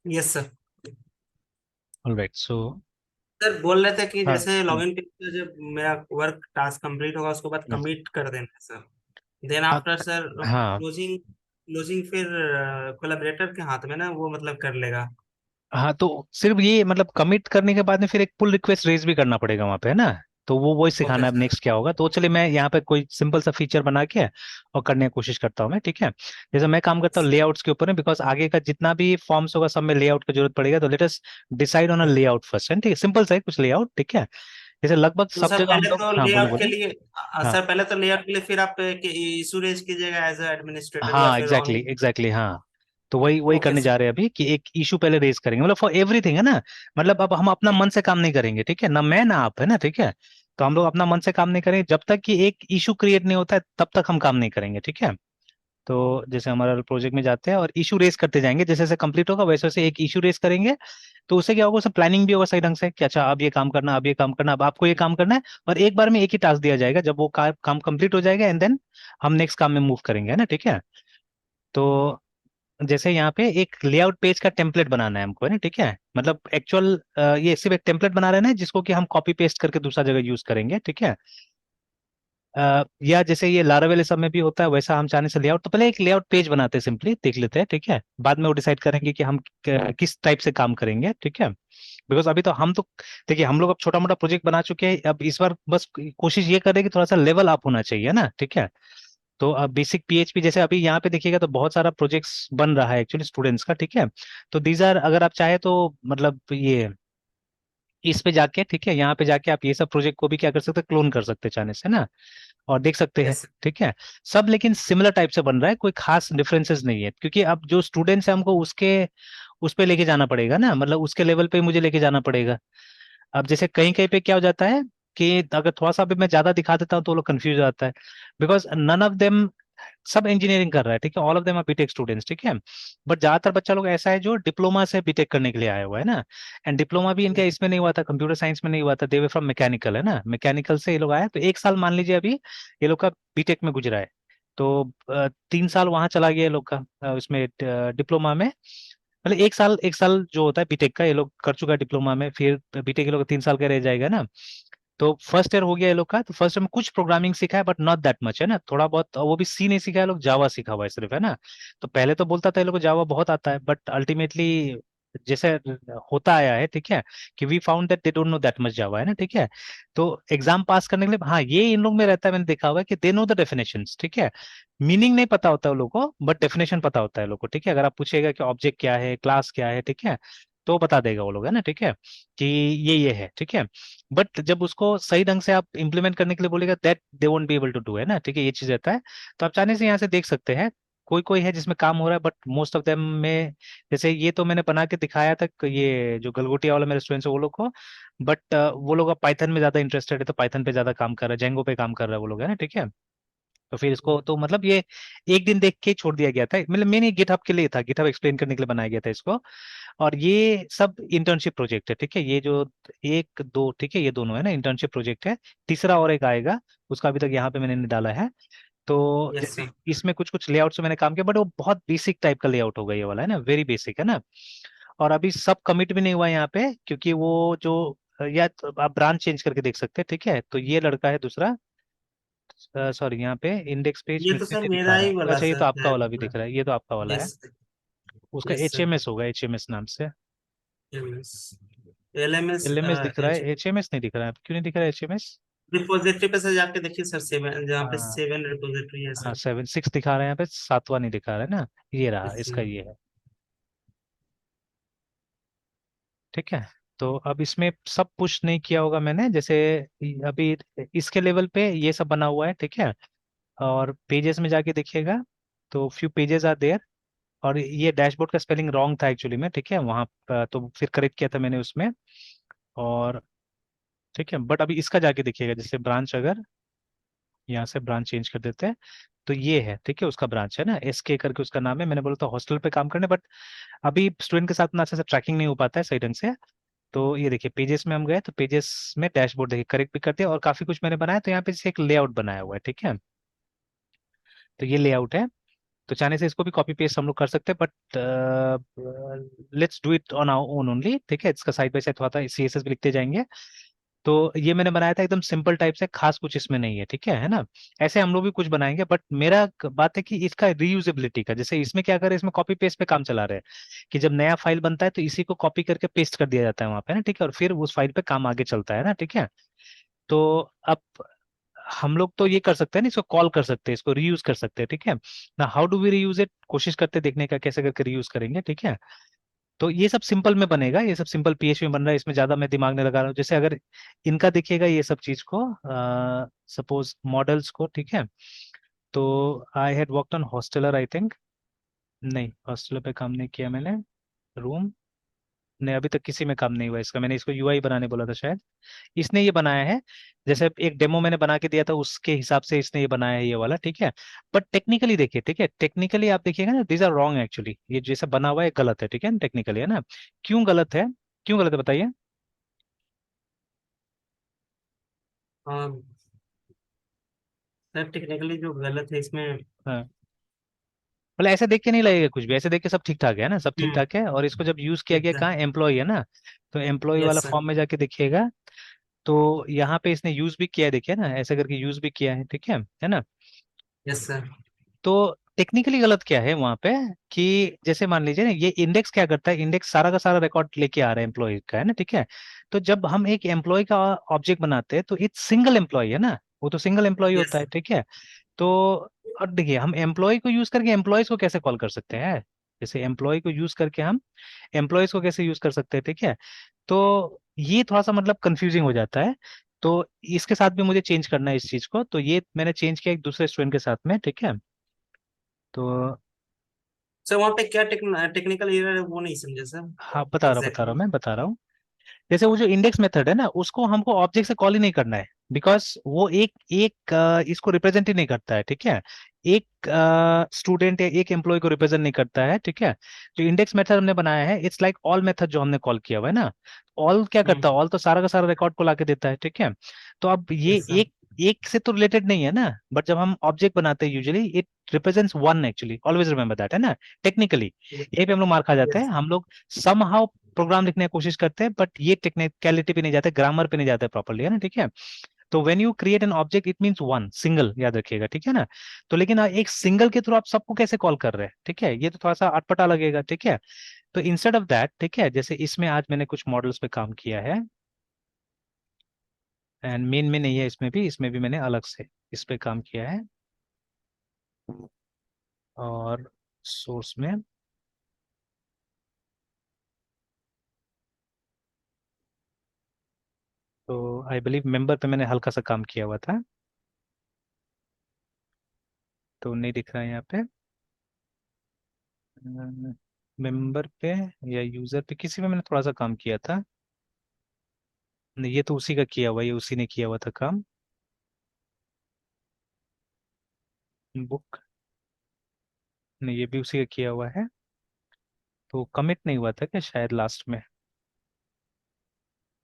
Yes sir. Alright so sir बोल रहे थे कि हाँ जैसे लॉगिन पेज पे जब मेरा वर्क टास्क कंप्लीट होगा उसके बाद हम्म, कमिट कर देना है सर। देन हाँ आफ्टर सर हाँ क्लोजिंग क्लोजिंग फिर कोलैबोरेटर के हाथ में ना, वो मतलब कर लेगा। हाँ, तो सिर्फ ये मतलब कमिट करने के बाद में फिर एक पुल रिक्वेस्ट रेज भी करना पड़ेगा वहां पे, है ना। तो वो वही ओके सिखाना है अब सर। नेक्स्ट क्या होगा। तो चलिए मैं यहाँ पे कोई सिंपल सा फीचर बना के और करने की कोशिश करता हूँ मैं, ठीक है। जैसे मैं काम करता हूँ लेआउट्स के ऊपर है, बिकॉज आगे का जितना भी फॉर्म्स होगा सब में लेआउट की जरूरत पड़ेगा। तो let us decide on a layout first, है ठीक है, सिंपल सा है कुछ लेआउट, ठीक है। जैसे लगभग तो सब सर जगह हम पहले लोग, तो हाँ बोले लेआउट के बोले। लिए हाँ सर पहले तो लेआउट के लिए फिर आप इशू रेज कीजिएगा एज ए एडमिनिस्ट्रेटर या हाँ फिर एग्जैक्टली ऑन। एग्जैक्टली हाँ। तो वही वही ओके करने सर। जा रहे हैं अभी कि एक इशू पहले रेज करेंगे, मतलब फॉर एवरीथिंग, है ना। मतलब अब हम अपना मन से काम नहीं करेंगे, ठीक है ना, मैं ना आप, है ना, ठीक है। तो हम लोग अपना मन से काम नहीं करेंगे जब तक कि एक इशू क्रिएट नहीं होता है, तब तक हम काम नहीं करेंगे, ठीक है। तो जैसे हमारा प्रोजेक्ट में जाते हैं और इशू रेस करते जाएंगे, जैसे जैसे कंप्लीट होगा वैसे वैसे एक इशू रेस करेंगे। तो उससे क्या होगा, उससे प्लानिंग भी होगा सही ढंग से कि अच्छा अब ये काम करना, अब ये काम करना, अब आपको ये काम करना है। और एक बार में एक ही टास्क दिया जाएगा, जब वो काम कंप्लीट हो जाएगा एंड देन हम नेक्स्ट काम में मूव करेंगे, है ना, ठीक है। तो जैसे यहाँ पे एक लेआउट पेज का टेम्पलेट बनाना है हमको, है ना, ठीक है। मतलब एक्चुअल ये सिर्फ एक टेम्पलेट बना रहे हैं जिसको कि हम कॉपी पेस्ट करके दूसरा जगह यूज करेंगे, ठीक है। या जैसे ये लारावेल सब में भी होता है वैसा हम चाहने से लेआउट, तो पहले एक लेआउट पेज बनाते हैं, सिंपली देख लेते हैं, ठीक है। बाद में वो डिसाइड करेंगे कि हम किस टाइप से काम करेंगे, ठीक है। बिकॉज अभी तो हम तो देखिए हम लोग अब छोटा मोटा प्रोजेक्ट बना चुके हैं, अब इस बार बस कोशिश ये करें कि थोड़ा सा लेवल अप होना चाहिए ना, ठीक है। तो अब बेसिक पीएचपी जैसे अभी यहाँ पे देखिएगा तो बहुत सारा प्रोजेक्ट्स बन रहा है एक्चुअली स्टूडेंट्स का, ठीक है। तो दीज आर, अगर आप चाहे तो मतलब ये इस पे जाके, ठीक है, यहाँ पे जाके आप ये सब प्रोजेक्ट को भी क्या कर सकते हैं, क्लोन कर सकते हैं चाहने से ना, और देख सकते हैं, यस सर। ठीक है। सब लेकिन सिमिलर टाइप से बन रहा है, कोई खास डिफरेंसेस नहीं है, क्योंकि अब जो स्टूडेंट्स है हमको उसके उस पे लेके जाना पड़ेगा ना, मतलब उसके लेवल पे मुझे लेके जाना पड़ेगा। अब जैसे कहीं कहीं पे क्या हो जाता है कि अगर थोड़ा सा भी मैं ज्यादा दिखा देता हूँ तो वो लोग कंफ्यूज हो जाता है। बिकॉज नन ऑफ देम, सब इंजीनियरिंग कर रहा है, ठीक है, all of them are B Tech students, ठीक है। बट ज्यादातर बच्चा लोग ऐसा है जो डिप्लोमा से बीटेक करने के लिए आया हुआ है ना। एंड डिप्लोमा भी इनका इसमें नहीं हुआ था, कंप्यूटर साइंस में नहीं हुआ था, दे वे फ्रॉम मैकेनिकल, है ना, मैकेनिकल से ये लोग आए, तो एक साल मान लीजिए अभी ये लोग का बीटेक में गुजरा है। तो 3 साल वहां चला गया ये लोग का उसमें डिप्लोमा में। मतलब एक साल जो होता है बीटेक का ये लोग कर चुका है डिप्लोमा में, फिर बीटेक के लोग 3 साल का रह जाएगा ना। तो फर्स्ट ईयर हो गया ये लोग का, तो फर्स्ट ईयर में कुछ प्रोग्रामिंग सीखा है बट नॉट दैट मच, है ना, थोड़ा बहुत, और वो भी सी नहीं सीखा है, लोग जावा सीखा हुआ है सिर्फ, है ना। तो पहले तो बोलता था ये लोग को जावा बहुत आता है, बट अल्टीमेटली जैसे होता आया है, ठीक है, कि we found that they don't know that much Java, है ना, ठीक है। तो एग्जाम पास करने के लिए हाँ ये इन लोग में रहता है, मैंने देखा हुआ है कि दे नो द डेफिनेशंस, ठीक है। मीनिंग नहीं पता होता है उन लोग को, बट डेफिनेशन पता होता है लोग को, ठीक है। अगर आप पूछेगा कि ऑब्जेक्ट क्या है, क्लास क्या है, ठीक है, तो बता देगा वो लोग, है ना, ठीक है, कि ये है, ठीक है। बट जब उसको सही ढंग से आप इंप्लीमेंट करने के लिए बोलेगा, that they won't be able to do, है ना, ठीक है, ये चीज रहता है। तो आप चाहने से यहाँ से देख सकते हैं, कोई कोई है जिसमें काम हो रहा है, बट मोस्ट ऑफ देम में, जैसे ये तो मैंने बना के दिखाया था कि ये जो गलगोटिया वाला मेरे स्टूडेंट्स है वो लोग को। बट वो लोग अब पाइथन में ज्यादा इंटरेस्टेड है, तो पाइथन पे ज्यादा काम कर रहा है, जेंगो पे काम कर रहा है वो लोग, है ना, ठीक है। तो फिर इसको तो मतलब ये एक दिन देख के छोड़ दिया गया था, मतलब मैंने गिटहब के लिए था, गिटहब एक्सप्लेन करने के लिए बनाया गया था इसको। और ये सब इंटर्नशिप प्रोजेक्ट है, ठीक है, ये जो एक दो, ठीक है, ये दोनों है ना इंटर्नशिप प्रोजेक्ट है। तीसरा और एक आएगा, उसका अभी तक यहाँ पे मैंने नहीं डाला है। तो यस जैसे सर। इसमें कुछ कुछ लेआउट से मैंने काम किया, बट वो बहुत बेसिक टाइप का लेआउट होगा ये वाला, है ना, वेरी बेसिक, है ना। और अभी सब कमिट भी नहीं हुआ यहाँ पे, क्योंकि वो जो या तो आप ब्रांच चेंज करके देख सकते हैं, ठीक है। तो ये लड़का है दूसरा, सॉरी यहाँ पे इंडेक्स पेज ये में तो क्यों सर नहीं दिखा मेरा रहा ही है, वाला अच्छा ये तो सर आपका है वाला भी दूसरा। दिख रहा है, ये तो आपका वाला है। यस। उसका yes H sir. M S होगा, एच एम एस नाम से। LMS. LMS L M S दिख रहा है, एच एम एस नहीं दिख रहा है, क्यों नहीं दिख रहा है एच एम एस। रिपोजिटरी पे से जाके देखिए सर, सेवन जहाँ पे हाँ 7 रिपोजिटरी है हाँ, सर। 7 6 दिखा रहा है यहाँ पे, सातवां नहीं दिखा रहा है ना। ये रहा यस इसका, सर। ये है, ठीक है। तो अब इसमें सब पुश नहीं किया होगा मैंने, जैसे अभी इसके लेवल पे ये सब बना हुआ है, ठीक है। और पेजेस में जाके देखिएगा तो फ्यू पेजेस आर देयर। और ये डैशबोर्ड का स्पेलिंग रॉन्ग था एक्चुअली में, ठीक है, वहाँ तो फिर करेक्ट किया था मैंने उसमें। और ठीक है, बट अभी इसका जाके देखिएगा, जैसे ब्रांच अगर यहाँ से ब्रांच चेंज कर देते हैं, तो ये है, ठीक है, उसका ब्रांच है ना, एस के करके उसका नाम है। मैंने बोला था हॉस्टल पे काम करने, बट अभी स्टूडेंट के साथ ना अच्छे से ट्रैकिंग नहीं हो पाता है सही ढंग से। तो ये देखिए पेजेस में हम गए, तो पेजेस में डैशबोर्ड देखिए करेक्ट भी कर दिया, और काफी कुछ मैंने बनाया, तो यहाँ पे जैसे एक लेआउट बनाया हुआ है, ठीक है। तो ये लेआउट है। तो चाहने से इसको भी कॉपी पेस्ट हम लोग कर सकते हैं, but let's do it on our own only, ठीक है। इसका साइड बाय साइड थोड़ा सा सीएसएस भी लिखते जाएंगे। तो ये मैंने बनाया था एकदम सिंपल टाइप से, खास कुछ इसमें नहीं है, ठीक है ना। ऐसे हम लोग भी कुछ बनाएंगे, बट मेरा बात है कि इसका रीयूजेबिलिटी का, जैसे इसमें क्या करें, इसमें कॉपी पेस्ट पे काम चला रहे हैं कि जब नया फाइल बनता है तो इसी को कॉपी करके पेस्ट कर दिया जाता है वहां पे ना, ठीक है, और फिर उस फाइल पे काम आगे चलता है ना, ठीक है। तो अब हम लोग तो ये कर सकते हैं ना, इसको कॉल कर सकते हैं, इसको रीयूज कर सकते हैं, ठीक है ना। How do we reuse it, कोशिश करते हैं देखने का कैसे करके रीयूज करेंगे, ठीक है। तो ये सब सिंपल में बनेगा, ये सब सिंपल पीएचपी में बन रहा है, इसमें ज्यादा मैं दिमाग नहीं लगा रहा हूँ। जैसे अगर इनका देखिएगा ये सब चीज को, सपोज मॉडल्स को, ठीक है। तो I had worked on hosteller I think, नहीं हॉस्टलर पे काम नहीं किया मैंने। रूम, नहीं अभी तक किसी में काम नहीं हुआ इसका, मैंने इसको यूआई बनाने बोला था शायद, इसने ये बनाया है। जैसे एक डेमो मैंने बना के दिया था उसके हिसाब से इसने ये बनाया है ये वाला, ठीक है। बट टेक्निकली देखिए, ठीक है, टेक्निकली आप देखिएगा ना, दिस आर रॉन्ग एक्चुअली, ये जैसा बना हुआ है गलत है, ठीक है, टेक्निकली, है ना। क्यों गलत है, क्यों गलत है बताइए। हाँ सर, टेक्निकली जो गलत है इसमें। हाँ, मतलब ऐसे देख के नहीं लगेगा कुछ भी, ऐसे देख के सब ठीक ठाक है ना, सब ठीक हम्म। ठाक है। और इसको जब यूज किया ठीक गया है। कहाँ, एम्प्लॉय है ना, तो एम्प्लॉय वाला यस सर। फॉर्म में जाके देखिएगा। तो यहाँ पे इसने यूज भी किया है, देखिए ना, ऐसे करके यूज भी किया है, ठीक है ना। Yes sir. तो टेक्निकली गलत क्या है वहां पे, कि जैसे मान लीजिए ना, ये इंडेक्स क्या करता है, इंडेक्स सारा का सारा रिकॉर्ड लेके आ रहा है एम्प्लॉय का, है ना, ठीक है। तो जब हम एक एम्प्लॉय का ऑब्जेक्ट बनाते हैं तो इट्स सिंगल एम्प्लॉय है ना, वो तो सिंगल एम्प्लॉय होता यस। है, ठीक है। तो और देखिए हम एम्प्लॉय को यूज करके एम्प्लॉयज को कैसे कॉल कर सकते हैं, जैसे एम्प्लॉय को यूज करके हम एम्प्लॉयज को कैसे यूज कर सकते हैं, ठीक है। तो ये थोड़ा सा मतलब कंफ्यूजिंग हो जाता है। तो इसके साथ भी मुझे चेंज करना है इस चीज को, तो ये मैंने चेंज किया एक दूसरे स्टूडेंट के साथ में, ठीक है। तो सर वहाँ पे क्या टेक्निकल एरर है वो नहीं समझे सर। हाँ बता रहा एग्जैक्टली। हूँ, मैं बता रहा हूँ। जैसे वो जो इंडेक्स मेथड है ना, उसको हमको ऑब्जेक्ट से कॉल ही नहीं करना है, बिकॉज वो एक एक इसको रिप्रेजेंट ही नहीं करता है, ठीक है। एक स्टूडेंट या एक एम्प्लॉय को रिप्रेजेंट नहीं करता है, ठीक है। जो इंडेक्स मेथड हमने बनाया है, इट्स लाइक ऑल मेथड जो हमने कॉल किया हुआ है ना। ऑल क्या करता है, हम्म। ऑल तो सारा का सारा रिकॉर्ड को लाके देता है, ठीक है। तो अब ये यस सर। एक एक से तो रिलेटेड नहीं है ना, बट जब हम ऑब्जेक्ट बनाते हैं usually it represents one actually, always remember that, है ना। टेक्निकली यही पे हम लोग मार खा जाते हैं, यस। हम लोग समहाउ प्रोग्राम लिखने की कोशिश करते हैं, बट ये टेक्निकलिटी पे नहीं जाते, ग्रामर पे नहीं जाते प्रॉपरली, है ना, ठीक है। तो when you create an object it means one single, याद रखिएगा, ठीक है ना। तो लेकिन एक सिंगल के थ्रू आप सबको कैसे कॉल कर रहे हैं, ठीक है, ये तो थोड़ा सा अटपटा लगेगा, ठीक है। तो इंस्टेड ऑफ दैट, ठीक है, जैसे इसमें आज मैंने कुछ मॉडल्स पे काम किया है, एंड मेन में नहीं है, इसमें भी मैंने अलग से इस पे काम किया है, और सोर्स में, तो आई बिलीव मेंबर पे मैंने हल्का सा काम किया हुआ था, तो नहीं दिख रहा है यहाँ पे। मेंबर पे या यूजर पे, किसी में मैंने थोड़ा सा काम किया था। नहीं ये तो उसी का किया हुआ है, ये उसी ने किया हुआ था काम। बुक, नहीं ये भी उसी का किया हुआ है। तो कमिट नहीं हुआ था क्या शायद लास्ट में,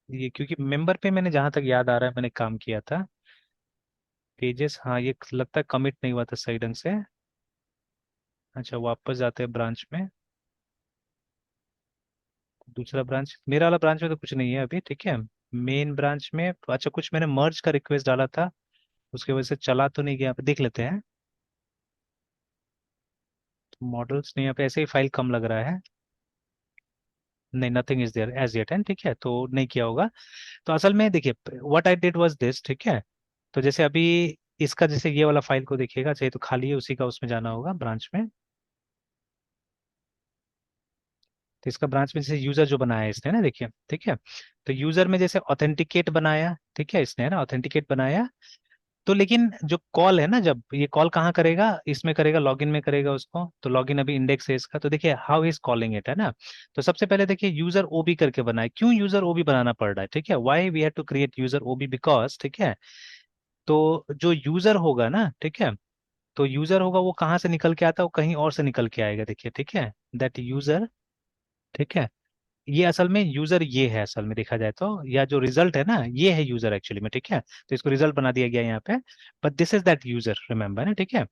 ये क्योंकि मेंबर पे मैंने जहां तक याद आ रहा है मैंने काम किया था। पेजेस, हाँ ये लगता है कमिट नहीं हुआ था सही ढंग से। अच्छा वापस जाते हैं ब्रांच में, दूसरा ब्रांच, मेरा वाला ब्रांच में तो कुछ नहीं है अभी, ठीक है। मेन ब्रांच में अच्छा कुछ मैंने मर्ज का रिक्वेस्ट डाला था, उसकी वजह से चला तो नहीं गया, यहाँ पे देख लेते हैं। मॉडल्स नहीं, यहाँ पे ऐसे ही फाइल कम लग रहा है। नहीं nothing is there as yet, है ठीक है, तो नहीं किया होगा। तो असल में देखिए what I did was this, ठीक है। तो जैसे अभी इसका, जैसे ये वाला फाइल को देखिएगा, चाहिए तो खाली है उसी का, उसमें जाना होगा ब्रांच में। तो इसका ब्रांच में जैसे यूजर जो बनाया है इसने ना, देखिए, ठीक है। तो यूजर में जैसे ऑथेंटिकेट बनाया, ठीक है, इसने है ना ऑथेंटिकेट बनाया। तो लेकिन जो कॉल है ना, जब ये कॉल कहाँ करेगा, इसमें करेगा, लॉगिन में करेगा उसको, तो लॉगिन अभी इंडेक्स है इसका, तो देखिए हाउ इज कॉलिंग इट, है ना। तो सबसे पहले देखिए यूजर ओबी करके बनाए, क्यों यूजर ओबी बनाना पड़ रहा है, ठीक है, why we have to create user OB, because, ठीक है। तो जो यूजर होगा ना, ठीक है, तो यूजर होगा वो कहाँ से निकल के आता है, वो कहीं और से निकल के आएगा, देखिए, ठीक है, दैट यूजर, ठीक है। ये असल में यूजर ये है, असल में देखा जाए तो, या जो रिजल्ट है ना ये है यूजर एक्चुअली में, ठीक है। तो इसको रिजल्ट बना दिया गया यहाँ पे, but this is that user, remember ना, ठीक है।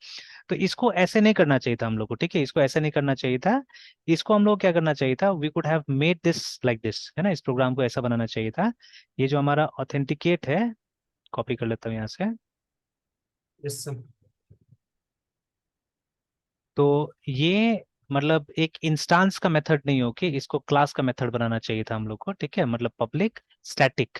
तो इसको ऐसे नहीं करना चाहिए था हम लोग को, ठीक है, इसको ऐसे नहीं करना चाहिए था। इसको हम लोग क्या करना चाहिए था, we could have made this like this, है ना, इस प्रोग्राम को ऐसा बनाना चाहिए था। ये जो हमारा ऑथेंटिकेट है, कॉपी कर लेता हूँ यहाँ से। Yes sir. तो ये मतलब एक इंस्टांस का मेथड नहीं हो के इसको क्लास का मेथड बनाना चाहिए था हम लोग को, ठीक है, मतलब पब्लिक स्टैटिक,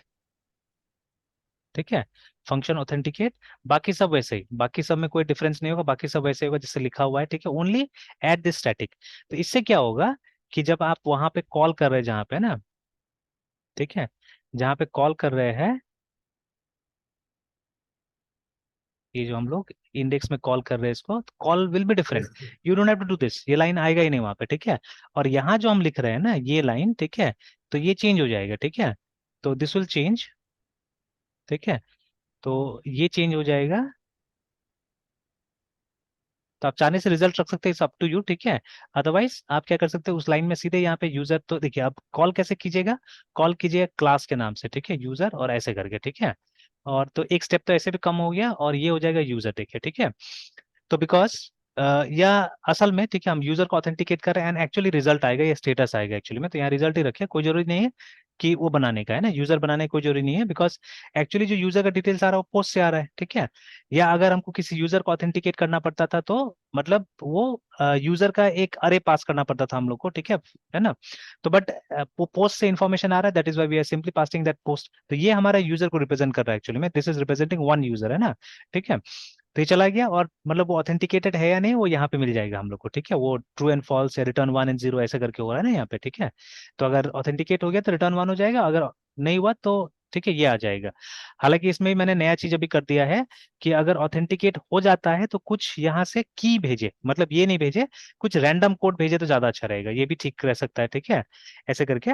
ठीक है, फंक्शन ऑथेंटिकेट। बाकी सब वैसे ही, बाकी सब में कोई डिफरेंस नहीं होगा, बाकी सब वैसे होगा जैसे लिखा हुआ है, ठीक है, ओनली एट दिस स्टैटिक। तो इससे क्या होगा कि जब आप वहां पे कॉल कर रहे हैं जहां पे ना, ठीक है, जहां पे कॉल कर रहे हैं, ये जो हम लोग इंडेक्स में कॉल कर रहे हैं इसको, call will be different. Yes you don't have to do this, ये लाइन आएगा ही नहीं वहां पे, ठीक है। और यहाँ जो हम लिख रहे हैं ना ये लाइन, ठीक है, तो ये चेंज हो जाएगा, ठीक है। तो दिस विल चेंज, ठीक है, तो ये चेंज हो जाएगा। तो आप चाहने से रिजल्ट रख सकते हैं, इट्स अप टू यू, ठीक है। अदरवाइज आप क्या कर सकते हैं उस लाइन में सीधे यहाँ पे यूजर, तो देखिए आप कॉल कैसे कीजिएगा, कॉल कीजिएगा क्लास के नाम से, ठीक है, यूजर और ऐसे करके, ठीक है। और तो एक स्टेप तो ऐसे भी कम हो गया, और ये हो जाएगा यूजर, देखिए, ठीक है। तो बिकॉज या असल में, ठीक है, हम यूजर को ऑथेंटिकेट कर रहे हैं एंड एक्चुअली रिजल्ट आएगा या स्टेटस आएगा एक्चुअली में, तो यहाँ रिजल्ट ही रखे, कोई जरूरी नहीं है कि वो बनाने का, है ना, यूजर बनाने की कोई जरूरी नहीं है, बिकॉज एक्चुअली जो यूजर का डिटेल्स आ रहा है वो पोस्ट से आ रहा है, ठीक है। या अगर हमको किसी यूजर को ऑथेंटिकेट करना पड़ता था तो मतलब वो यूजर का एक अरे पास करना पड़ता था हम लोग को, ठीक है ना। तो बट वो पोस्ट से इंफॉर्मेशन आ रहा है, that is why we are simply passing that post, तो ये हमारा यूजर को रिप्रेजेंट कर रहा है एक्चुअली में, this is representing one user, है ना, ठीक है। तो ये चला गया, और मतलब वो ऑथेंटिकेटेड है या नहीं वो यहाँ पे मिल जाएगा हम लोग को, ठीक है, वो ट्रू एंड फॉल्स या रिटर्न वन एंड जीरो ऐसे करके हो रहा है ना यहाँ पे, ठीक है। तो अगर ऑथेंटिकेट हो गया तो रिटर्न वन हो जाएगा, अगर नहीं हुआ तो ठीक है ये आ जाएगा। हालांकि इसमें मैंने नया चीज अभी कर दिया है कि अगर ऑथेंटिकेट हो जाता है तो कुछ यहाँ से की भेजे, मतलब ये नहीं भेजे, कुछ रैंडम कोड भेजे तो ज्यादा अच्छा रहेगा, ये भी ठीक रह सकता है, ठीक है, ऐसे करके।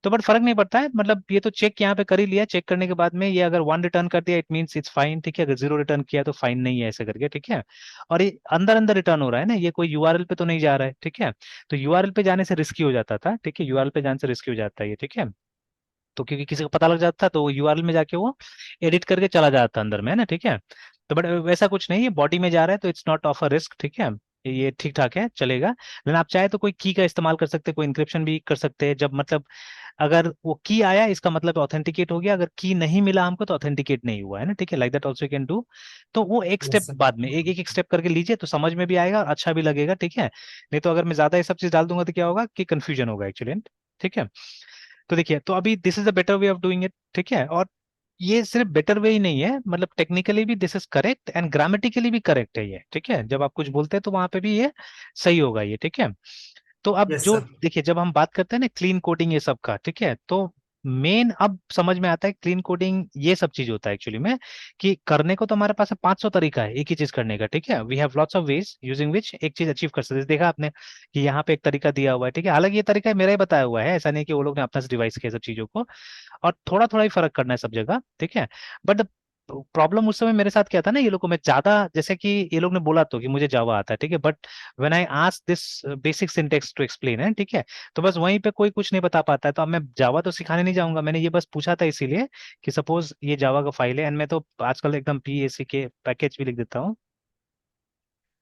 तो बट फर्क नहीं पड़ता है, मतलब ये तो चेक यहाँ पे कर ही लिया, चेक करने के बाद में ये अगर वन रिटर्न कर दिया इट मींस इट्स फाइन, ठीक है, अगर जीरो रिटर्न किया तो फाइन नहीं है, ऐसे करके, ठीक है। और ये अंदर अंदर रिटर्न हो रहा है ना, ये कोई यूआरएल पे तो नहीं जा रहा है, ठीक है। तो यूआरएल पे जाने से रिस्की हो जाता था, ठीक है, यूआरएल पे जाने से रिस्की हो जाता है ये, ठीक है। तो क्योंकि किसी को पता लग जाता था तो वो यूआरएल में जाके वो एडिट करके चला जाता अंदर में, है ना, ठीक है। तो बट वैसा कुछ नहीं है, बॉडी में जा रहा है तो it's not of a risk, ठीक है, ये ठीक ठाक है, चलेगा। लेकिन आप चाहे तो कोई की का इस्तेमाल कर सकते हैं, कोई इंक्रिप्शन भी कर सकते हैं, जब मतलब अगर वो की आया इसका मतलब ऑथेंटिकेट हो गया, अगर की नहीं मिला हमको तो ऑथेंटिकेट नहीं हुआ, है ना, ठीक है, like that also can do. तो वो एक स्टेप सर। बाद में, एक एक स्टेप करके लीजिए तो समझ में भी आएगा और अच्छा भी लगेगा, ठीक है। नहीं तो अगर मैं ज्यादा ये सब चीज डाल दूंगा तो क्या होगा कि कंफ्यूजन होगा एक्चुअली, ठीक है। तो देखिए, तो अभी this is the better way of doing it, ठीक है। और ये सिर्फ बेटर वे ही नहीं है, मतलब टेक्निकली भी this is correct and grammatically भी करेक्ट है ये, ठीक है, जब आप कुछ बोलते हैं तो वहां पे भी ये सही होगा ये, ठीक है। तो अब यस जो सर। देखिए जब हम बात करते हैं ना क्लीन कोडिंग ये सब का, ठीक है, तो मेन अब समझ में आता है क्लीन कोडिंग ये सब चीज होता है एक्चुअली में, कि करने को तो हमारे पास 500 तरीका है एक ही चीज करने का, ठीक है, we have lots of ways using which एक चीज अचीव कर सकते हैं, देखा आपने कि यहाँ पे एक तरीका दिया हुआ है, ठीक है, हालांकि ये तरीका मेरा ही बताया हुआ है, ऐसा नहीं कि वो लोग ने अपना से डिवाइस किया सब चीजों को, और थोड़ा थोड़ा ही फर्क करना है सब जगह, ठीक है। बट प्रॉब्लम उस समय मेरे साथ क्या था ना, ये लोग को मैं ज्यादा, जैसे कि ये लोग ने बोला तो कि मुझे जावा आता है, ठीक है, but when I ask this basic syntax to explain, है, ठीक है, तो बस वहीं पे कोई कुछ नहीं बता पाता है, तो अब मैं जावा तो सिखाने नहीं जाऊंगा, मैंने ये बस पूछा था इसीलिए कि सपोज ये जावा का फाइल है, एंड मैं तो आजकल एकदम पीएसी के पैकेज भी लिख देता हूँ,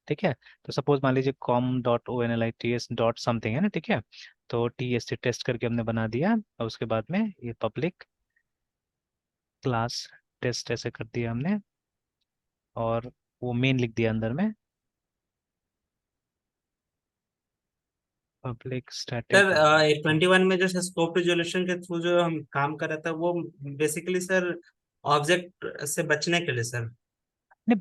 ठीक है। तो सपोज मान लीजिए com.onlits.something है ना, ठीक है। तो टीएसटी टेस्ट करके हमने बना दिया, और उसके बाद में ये पब्लिक क्लास टेस्ट ऐसे कर दिया हमने, और वो मेन लिख दिया अंदर में, पब्लिक सर स्टैटिक। 21 में जो स्कोप रिजोल्यूशन के थ्रू जो हम काम कर रहे थे वो बेसिकली सर ऑब्जेक्ट से बचने के लिए सर। नहीं,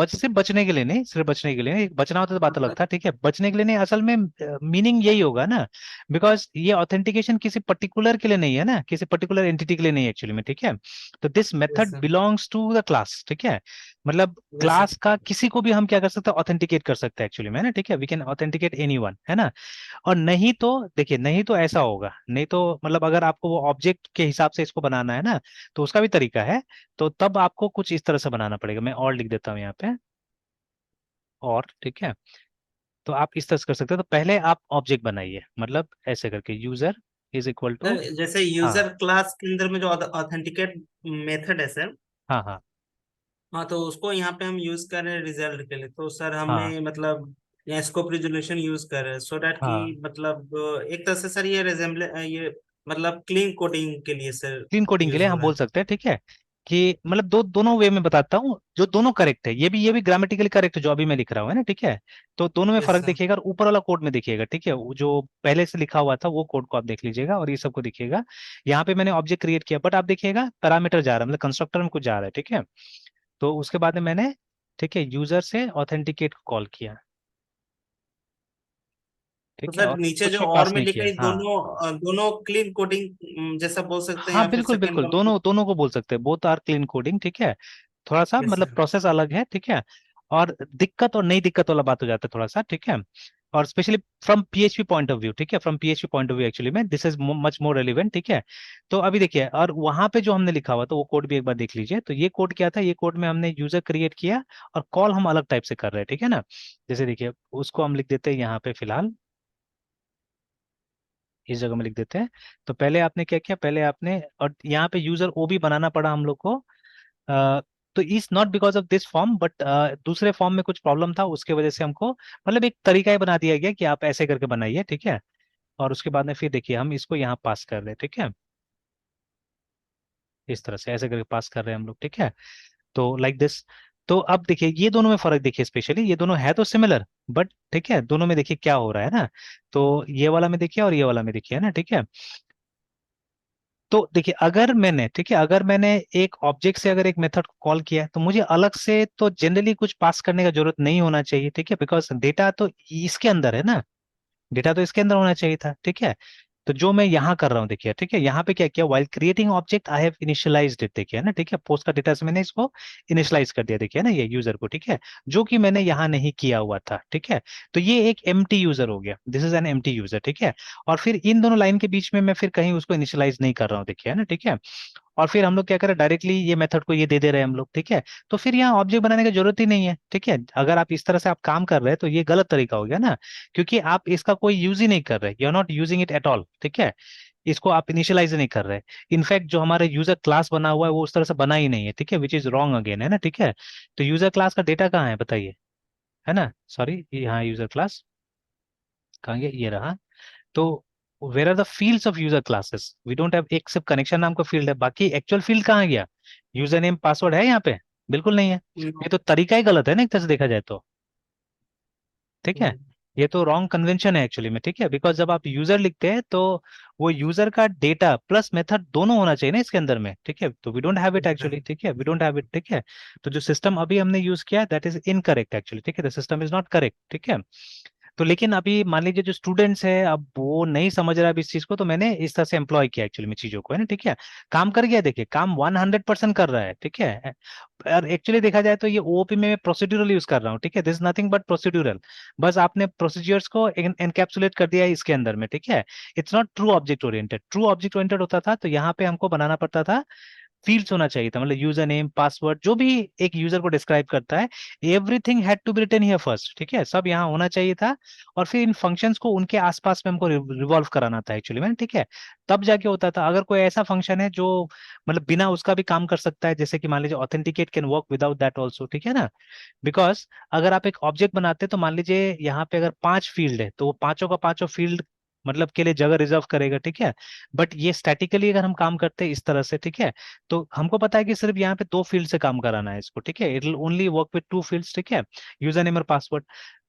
सिर्फ बचने के लिए नहीं, सिर्फ बचने के लिए नहीं, बचना होता तो बात अलग मतलब। था, ठीक है, बचने के लिए नहीं, असल में मीनिंग यही होगा ना, बिकॉज ये ऑथेंटिकेशन किसी पर्टिकुलर के लिए नहीं है ना, किसी पर्टिकुलर एंटिटी के लिए नहीं एक्चुअली में, ठीक है। तो this yes method sir. Belongs to the class, ठीक है, मतलब यस सर। क्लास का किसी को भी हम क्या कर सकते हैं, ऑथेंटिकेट कर सकते हैं एक्चुअली में, है ना, ठीक है, वी कैन ऑथेंटिकेट एनीवन, है ना। और नहीं तो देखिए, नहीं तो ऐसा होगा, नहीं तो मतलब अगर आपको वो ऑब्जेक्ट के हिसाब से इसको बनाना है ना, तो उसका भी तरीका है, तो तब आपको कुछ इस तरह से बनाना पड़ेगा, मैं और लिख देता हूँ यहाँ पे, और ठीक है। तो आप इस तरह से कर सकते हो, तो पहले आप ऑब्जेक्ट बनाइए, मतलब ऐसे करके user is equal to. Sir जैसे हाँ यूजर क्लास के अंदर में जो ऑथेंटिकेट मेथड है सर, हाँ हाँ हाँ तो उसको यहाँ पे हम यूज कर रहे हैं रिजल्ट के लिए, तो सर हाँ हमें मतलब यहाँ स्कोप रिजोल्यूशन यूज कर रहे हैं सो दैट कि हाँ। मतलब एक तरह से सर ये रिजेंबल ये मतलब क्लीन कोडिंग के लिए सर क्लीन कोडिंग के यूज लिए हो हम रहा बोल है। सकते हैं, ठीक है, कि मतलब दोनों वे में बताता हूँ, जो दोनों करेक्ट है, ये भी ग्रामेटिकली करेक्ट है जो अभी मैं लिख रहा हूँ, है ना, ठीक है। तो दोनों में यस फर्क सर। देखिएगा, और ऊपर वाला कोड में देखिएगा, ठीक है, वो जो पहले से लिखा हुआ था वो कोड को आप देख लीजिएगा, और ये सबको देखिएगा। यहाँ पे मैंने ऑब्जेक्ट क्रिएट किया, बट आप देखिएगा पैरामीटर जा रहा है, मतलब कंस्ट्रक्टर में कुछ जा रहा है, ठीक है। तो उसके बाद में मैंने, ठीक है, यूजर से ऑथेंटिकेट को कॉल किया, तो ठीक है, सर और नीचे कुछ जो भी और पास में नहीं लिखा किया। है हाँ दोनों क्लीन कोडिंग जैसा बोल सकते हैं, हाँ, या फिर बिल्कुल सेकंड बिल्कुल, वन। दोनों दोनों को बोल सकते हैं, बोथ आर क्लीन कोडिंग, ठीक है। थोड़ा सा यस मतलब सर। प्रोसेस अलग है, ठीक है। और दिक्कत और नई दिक्कत वाला बात हो जाता है थोड़ा सा, ठीक है। और specially from PHP point of view, ठीक है, from PHP point of view actually में this is much more relevant, ठीक है। तो अभी देखिए, और वहां पे जो हमने लिखा हुआ था वो कोड भी एक बार देख लीजिए। तो ये कोड क्या था, ये कोड में हमने यूजर क्रिएट किया, और कॉल हम अलग टाइप से कर रहे हैं, ठीक है ना। जैसे देखिए, उसको हम लिख देते हैं यहाँ पे फिलहाल, इस जगह में लिख देते हैं। तो पहले आपने क्या किया, पहले आपने, और यहाँ पे यूजर ओ भी बनाना पड़ा हम लोग को। अ, तो is not because of this form, but दूसरे फॉर्म में कुछ प्रॉब्लम था, उसके वजह से हमको मतलब एक तरीका ही बना दिया गया कि आप ऐसे करके बनाइए, ठीक है। और उसके बाद में फिर देखिए हम इसको यहाँ पास कर रहे हैं, ठीक है, इस तरह से ऐसे करके पास कर रहे हैं हम लोग, ठीक है। तो लाइक दिस। तो अब देखिए ये दोनों में फर्क देखिए, स्पेशली ये दोनों है तो सिमिलर, बट ठीक है, दोनों में देखिए क्या हो रहा है ना। तो ये वाला में देखिए और ये वाला में देखिए, है ना, ठीक है। तो देखिए अगर मैंने, ठीक है, अगर मैंने एक ऑब्जेक्ट से अगर एक मेथड को कॉल किया है, तो मुझे अलग से तो जनरली कुछ पास करने का जरूरत नहीं होना चाहिए, ठीक है, बिकॉज डेटा तो इसके अंदर है ना, डेटा तो इसके अंदर होना चाहिए था, ठीक है। तो जो मैं यहाँ कर रहा हूँ देखिए, ठीक है, यहाँ पे क्या किया, while creating object I have initialised it, देखिए ना, ठीक है, पोस्ट का डेटा से मैंने इसको इनिशियलाइज कर दिया, देखिए ना, ये यूजर को, ठीक है, जो कि मैंने यहाँ नहीं किया हुआ था, ठीक है। तो ये एक एम्प्टी यूजर हो गया, this is an empty user, ठीक है। और फिर इन दोनों लाइन के बीच में मैं फिर कहीं उसको इनिशियलाइज नहीं कर रहा हूँ, देखिए, है ना, ठीक है। और फिर हम लोग क्या करें, डायरेक्टली ये मेथड को ये दे रहे हैं हम लोग, ठीक है। तो फिर यहाँ ऑब्जेक्ट बनाने की जरूरत ही नहीं है, ठीक है। अगर आप इस तरह से आप काम कर रहे हैं तो ये गलत तरीका हो गया ना, क्योंकि आप इसका कोई यूज ही नहीं कर रहे, you are not using it at all, ठीक है। इसको आप इनिशियलाइज नहीं कर रहे। इनफैक्ट जो हमारे यूजर क्लास बना हुआ है वो उस तरह से बना ही नहीं है, ठीक है, विच इज रॉन्ग अगेन, है ना, ठीक है। तो यूजर क्लास का डेटा कहाँ है बताइए, है ना, सॉरी, यहाँ यूजर क्लास कहाँ गया, ये रहा। तो where are the fields of user classes, we don't have, एक सिर्फ कनेक्शन नाम का फील्ड है, बाकी एक्चुअल फील्ड कहाँ गया, यूजर नेम पासवर्ड है यहाँ पे, बिल्कुल नहीं है। ये तो तरीका ही गलत है ना एक तरह से देखा जाए तो, ठीक है। ये तो रॉन्ग कन्वेंशन है एक्चुअली में, ठीक है, बिकॉज जब आप यूजर लिखते हैं तो वो यूजर का डेटा प्लस मेथड दोनों होना चाहिए ना इसके अंदर में, ठीक है। तो we don't have it actually, ठीक है, वी डोंट हैव इट, ठीक है। तो जो सिस्टम अभी हमने यूज किया दैट इज इनकरेक्ट एक्चुअली, ठीक है, the system is not correct, ठीक है। तो लेकिन अभी मान लीजिए जो स्टूडेंट्स है, अब वो नहीं समझ रहा है अभी इस चीज को, तो मैंने इस तरह से एम्प्लॉय किया एक्चुअली में चीजों को, है ना, ठीक है। काम कर गया, देखिए काम 100% कर रहा है, ठीक है। और एक्चुअली देखा जाए तो ये ओओपी में मैं प्रोसीड्यूरल यूज कर रहा हूँ, ठीक है, दिस नथिंग बट प्रोसीड्यूरल। बस आपने प्रोसीजर्स को एनकैप्सुलेट कर दिया है इसके अंदर में, ठीक है। It's not true object oriented, true object oriented होता था तो यहाँ पे हमको बनाना पड़ता था, फील्ड्स होना चाहिए था, मतलब यूजर नेम पासवर्ड जो भी एक यूजर को डिस्क्राइब करता है, everything had to be written here first, ठीक है, सब यहाँ होना चाहिए था। और फिर इन फंक्शंस को उनके आसपास में हमको रिवॉल्व कराना था एक्चुअली में, ठीक है। तब जाके होता था, अगर कोई ऐसा फंक्शन है जो मतलब बिना उसका भी काम कर सकता है, जैसे कि मान लीजिए authenticate can work without that also, ठीक है ना। बिकॉज अगर आप एक ऑब्जेक्ट बनाते हैं तो मान लीजिए यहाँ पे अगर 5 फील्ड है तो वो पांचों का पांचों फील्ड मतलब के लिए जगह रिजर्व करेगा, ठीक है। बट ये स्टैटिकली अगर हम काम करते हैं इस तरह से, ठीक है, तो हमको पता है कि सिर्फ यहाँ पे 2 फील्ड से काम कराना है इसको, ठीक है, it will only work with 2 fields, ठीक है, यूजर नेम और पासवर्ड।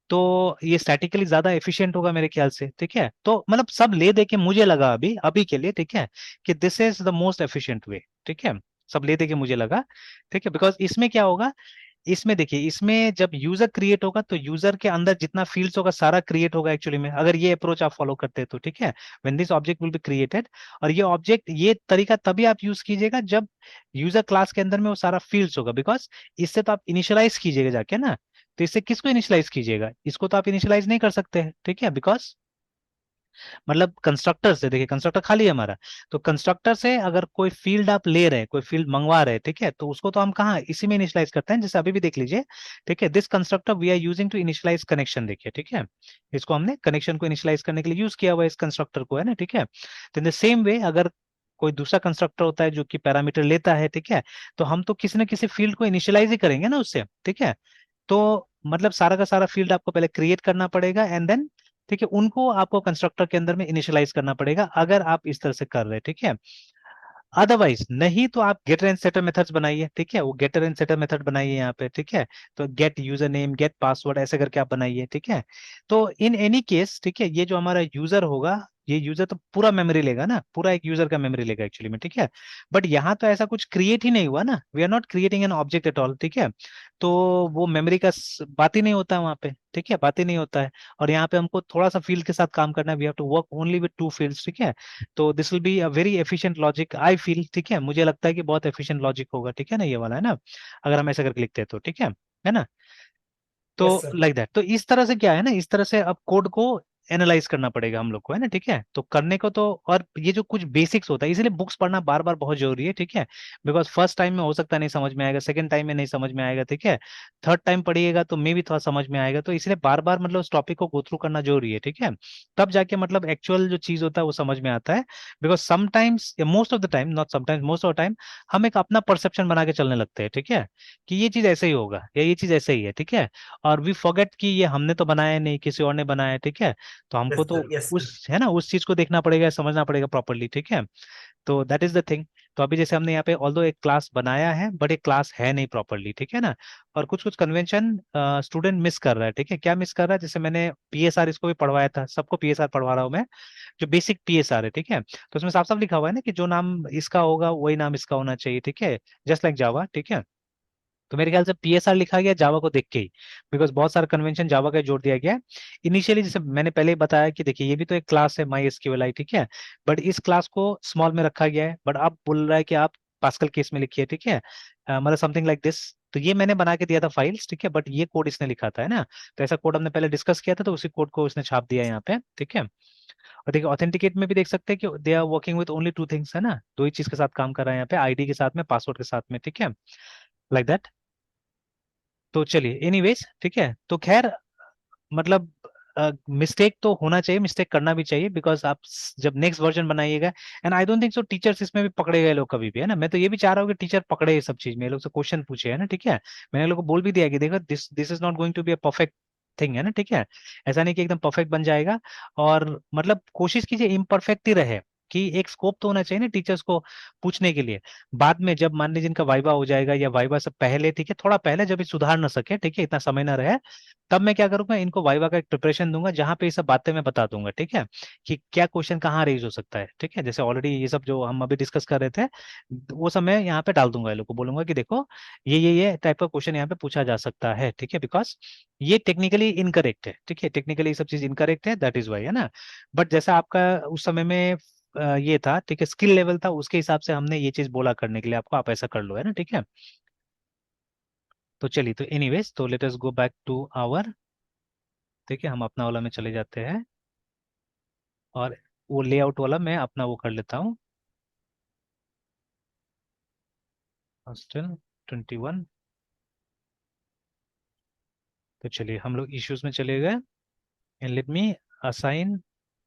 तो ये स्टैटिकली ज्यादा एफिशिएंट होगा मेरे ख्याल से, ठीक है। तो मतलब सब ले दे के मुझे लगा अभी अभी के लिए, ठीक है, कि this is the most efficient way, ठीक है। सब ले दे के मुझे लगा, ठीक है, बिकॉज इसमें क्या होगा, इसमें देखिए, इसमें जब यूजर क्रिएट होगा तो यूजर के अंदर जितना फील्ड्स होगा सारा क्रिएट होगा एक्चुअली में, अगर ये अप्रोच आप फॉलो करते हैं तो, ठीक है, when this object will be created. और ये ऑब्जेक्ट, ये तरीका तभी आप यूज कीजिएगा जब यूजर क्लास के अंदर में वो सारा फील्ड्स होगा, बिकॉज इससे तो आप इनिशियलाइज कीजिएगा जाके ना। तो इससे किसको इनिशियलाइज कीजिएगा, इसको तो आप इनिशियलाइज नहीं कर सकते हैं, ठीक है, बिकॉज मतलब कंस्ट्रक्टर से, देखिए कंस्ट्रक्टर खाली है हमारा, तो कंस्ट्रक्टर से अगर कोई फील्ड आप ले रहे हैं, कोई फील्ड मंगवा रहे हैं, ठीक है, तो उसको तो हम कहाँ इसी में इनिशियलाइज करते हैं, जैसे अभी भी देख लीजिए, ठीक है, this constructor we are using to initialise connection, देखिए, ठीक है, इसको हमने कनेक्शन को इनिशियलाइज करने के लिए यूज किया हुआ है इस कंस्ट्रक्टर को, है ना, ठीक है। तो इन द सेम वे अगर कोई दूसरा कंस्ट्रक्टर होता है जो कि पैरामीटर लेता है, ठीक है, तो हम तो किसी ना किसी फील्ड को इनिशियलाइज ही करेंगे ना उससे, ठीक है। तो मतलब सारा का सारा फील्ड आपको पहले क्रिएट करना पड़ेगा एंड देन, ठीक है, उनको आपको कंस्ट्रक्टर के अंदर में इनिशियलाइज करना पड़ेगा, अगर आप इस तरह से कर रहे हैं, ठीक है। अदरवाइज नहीं तो आप गेटर एंड सेटर मेथड्स बनाइए, ठीक है, वो गेटर एंड सेटर मेथड बनाइए यहाँ पे, ठीक है। तो gate user name, gate password, ऐसे करके आप बनाइए, ठीक है। तो इन एनी केस, ठीक है, ये जो हमारा यूजर होगा, ये यूजर तो पूरा मेमोरी लेगा ना, पूरा एक यूजर का मेमोरी लेगा एक्चुअली में, ठीक है। बट यहाँ तो ऐसा कुछ क्रिएट ही नहीं हुआ ना, we are not creating an object at all, ठीक है। तो वो मेमोरी का बात ही नहीं होता वहाँ पे, ठीक है, बात ही नहीं होता है। और यहाँ पे हमको थोड़ा सा फील्ड के साथ काम करना है, we have to work only with two fields, ठीक है। तो this will be a very efficient logic I feel, ठीक है, मुझे लगता है कि बहुत एफिशिएंट लॉजिक होगा, ठीक है ना, ये वाला, है ना, अगर हम ऐसा करके लिखते हैं तो, ठीक है ना। तो यस सर। लाइक दैट, तो इस तरह से क्या है ना, इस तरह से अब कोड को एनालाइज करना पड़ेगा हम लोग को, है ना, ठीक है। तो करने को तो, और ये जो कुछ बेसिक्स होता है, इसलिए बुक्स पढ़ना बार बार बहुत जरूरी है, ठीक है। बिकॉज फर्स्ट टाइम में हो सकता है नहीं समझ में आएगा, सेकंड टाइम में नहीं समझ में आएगा, ठीक है, थर्ड टाइम पढ़िएगा तो मे भी थोड़ा समझ में आएगा, तो इसलिए बार बार मतलब उस टॉपिक को गो थ्रू करना जरूरी है, ठीक है। तब जाके मतलब एक्चुअल जो चीज होता है वो समझ में आता है। Because sometimes, most of the time, not sometimes, most of the time हम एक अपना परसेप्शन बना के चलने लगते हैं, ठीक है, कि ये चीज ऐसे ही होगा या ये चीज ऐसे ही है, ठीक है। और वी फॉरगेट कि ये हमने तो बनाया नहीं, किसी और ने बनाया है, ठीक है। तो हमको यस तो सर। Yes sir. उस, है ना, उस चीज को देखना पड़ेगा, समझना पड़ेगा प्रॉपरली, ठीक है। तो दैट इज द थिंग। तो अभी जैसे हमने यहाँ पे ऑल्दो एक क्लास बनाया है, बट एक क्लास है नहीं प्रॉपरली, ठीक है ना। और कुछ कुछ कन्वेंशन स्टूडेंट मिस कर रहा है, ठीक है, क्या मिस कर रहा है, जैसे मैंने पीएसआर इसको भी पढ़वाया था, सबको पीएसआर पढ़वा रहा हूँ मैं, जो बेसिक पीएसआर है, ठीक है। तो उसमें साफ साफ लिखा हुआ है ना कि जो नाम इसका होगा वही नाम इसका होना चाहिए, ठीक है, जस्ट लाइक जावा, ठीक है। तो मेरे ख्याल से पीएसआर लिखा गया जावा को देख के ही, बिकॉज बहुत सारा कन्वेंशन जावा का जोड़ दिया गया है। इनिशियली जैसे मैंने पहले ही बताया कि देखिए ये भी तो एक क्लास है माई एसक्यूएल, ठीक है, बट इस क्लास को स्मॉल में रखा गया है, बट अब बोल रहा है कि आप पास्कल केस में लिखिए, ठीक है, मतलब समथिंग लाइक दिस। तो ये मैंने बना के दिया था फाइल्स, ठीक है, बट ये कोड इसने लिखा था, है ना। तो ऐसा कोड हमने पहले डिस्कस किया था, तो उसी कोड को उसने छाप दिया है यहाँ पे, ठीक है। और देखिए ऑथेंटिकेट में भी देख सकते हैं कि they are working with only two things, है ना, दो ही चीज के साथ काम कर रहा है यहाँ पे, आईडी के साथ में, पासवर्ड के साथ में, ठीक है, लाइक दैट। तो चलिए एनीवेज, ठीक है, तो खैर मतलब मिस्टेक तो होना चाहिए, मिस्टेक करना भी चाहिए, बिकॉज आप जब नेक्स्ट वर्जन बनाइएगा, and I don't think so teachers इसमें भी पकड़े गए लोग कभी भी, है ना। मैं तो ये भी चाह रहा हूँ कि टीचर पकड़े ये सब चीज में, ये लोग से क्वेश्चन पूछे, है ना, ठीक है। मैंने लोग को बोल भी दिया कि देखो this this is not going to be a perfect thing, है ना, ठीक है। ऐसा नहीं कि एकदम परफेक्ट बन जाएगा, और मतलब कोशिश कीजिए इम्परफेक्ट ही रहे, कि एक स्कोप तो होना चाहिए ना टीचर्स को पूछने के लिए। बाद में जब मान लीजिए इनका वाइवा हो जाएगा, या वाइवा से पहले, ठीक है, थोड़ा पहले जब ये सुधार ना सके, ठीक है, इतना समय ना रहे, तब मैं क्या करूंगा, इनको वाइवा का एक प्रिपरेशन दूंगा, जहां पे ये सब बातें मैं बता दूंगा, ठीक है, कि क्या क्वेश्चन कहाँ रेज हो सकता है, ठीक है। जैसे ऑलरेडी ये सब जो हम अभी डिस्कस कर रहे थे, वो सब मैं यहाँ पे डाल दूंगा, ये लोग को बोलूंगा कि देखो ये टाइप का क्वेश्चन यहाँ पे पूछा जा सकता है, ठीक है, बिकॉज ये टेक्निकली इनकरेक्ट है, ठीक है, टेक्निकली ये सब चीज इनकरेक्ट है, दैट इज वाई, है ना। बट जैसा आपका उस समय में ये था, ठीक है, स्किल लेवल था, उसके हिसाब से हमने ये चीज बोला करने के लिए आपको, आप ऐसा कर लो, है ना, ठीक है। तो चलिए, तो एनीवेज, तो let us go back to our, ठीक है, हम अपना वाला में चले जाते हैं, और वो लेआउट वाला मैं अपना वो कर लेता हूँ, हॉस्टल 21। तो चलिए हम लोग इश्यूज में चले गए, एंड लेट मी असाइन,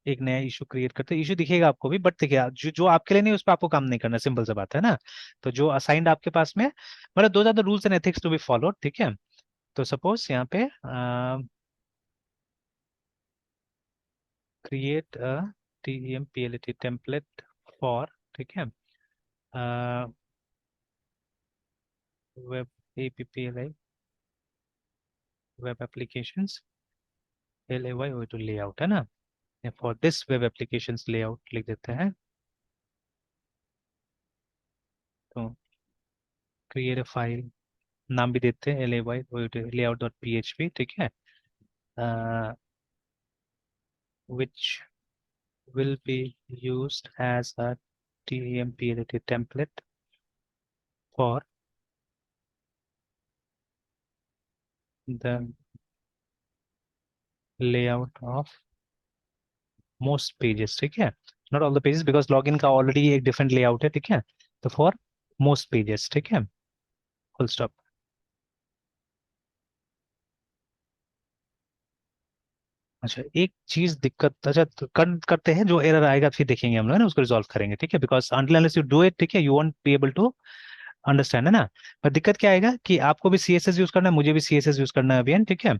एक नया इशू क्रिएट करते हैं, इशू दिखेगा आपको भी, बट देखिए जो जो आपके लिए नहीं उस पर आपको काम नहीं करना, सिंपल सा बात है ना। तो जो असाइंड आपके पास में, मतलब दो ज्यादा rules and ethics to be followed, ठीक है। तो सपोज यहाँ पे create a TEMPLAT template for, ठीक है, web APPLI, web applications, LAY to layout, है ना। For this web applications layout लिख देते हैं, तो क्रिएट अ फाइल, नाम भी देते हैं LAY लेआउट डॉट PHP, ठीक है, which will be used as a TEMPLAT template for the layout of most pages, ठीक है, not all the pages, because login का ऑलरेडी एक डिफरेंट लेआउट है, ठीक है, तो फॉर मोस्ट पेजेस, ठीक है, फुल स्टॉप। अच्छा, एक चीज दिक्कत, अच्छा तो करते हैं, जो एरर आएगा फिर देखेंगे हम लोग, है ना, उसको रिजॉल्व करेंगे, ठीक है, because until unless you do it, ठीक है, you won't be able to understand, है ना। पर दिक्कत क्या आएगा कि आपको भी सीएसएस यूज करना है, मुझे भी सीएसएस यूज करना है अभी, है, ठीक है,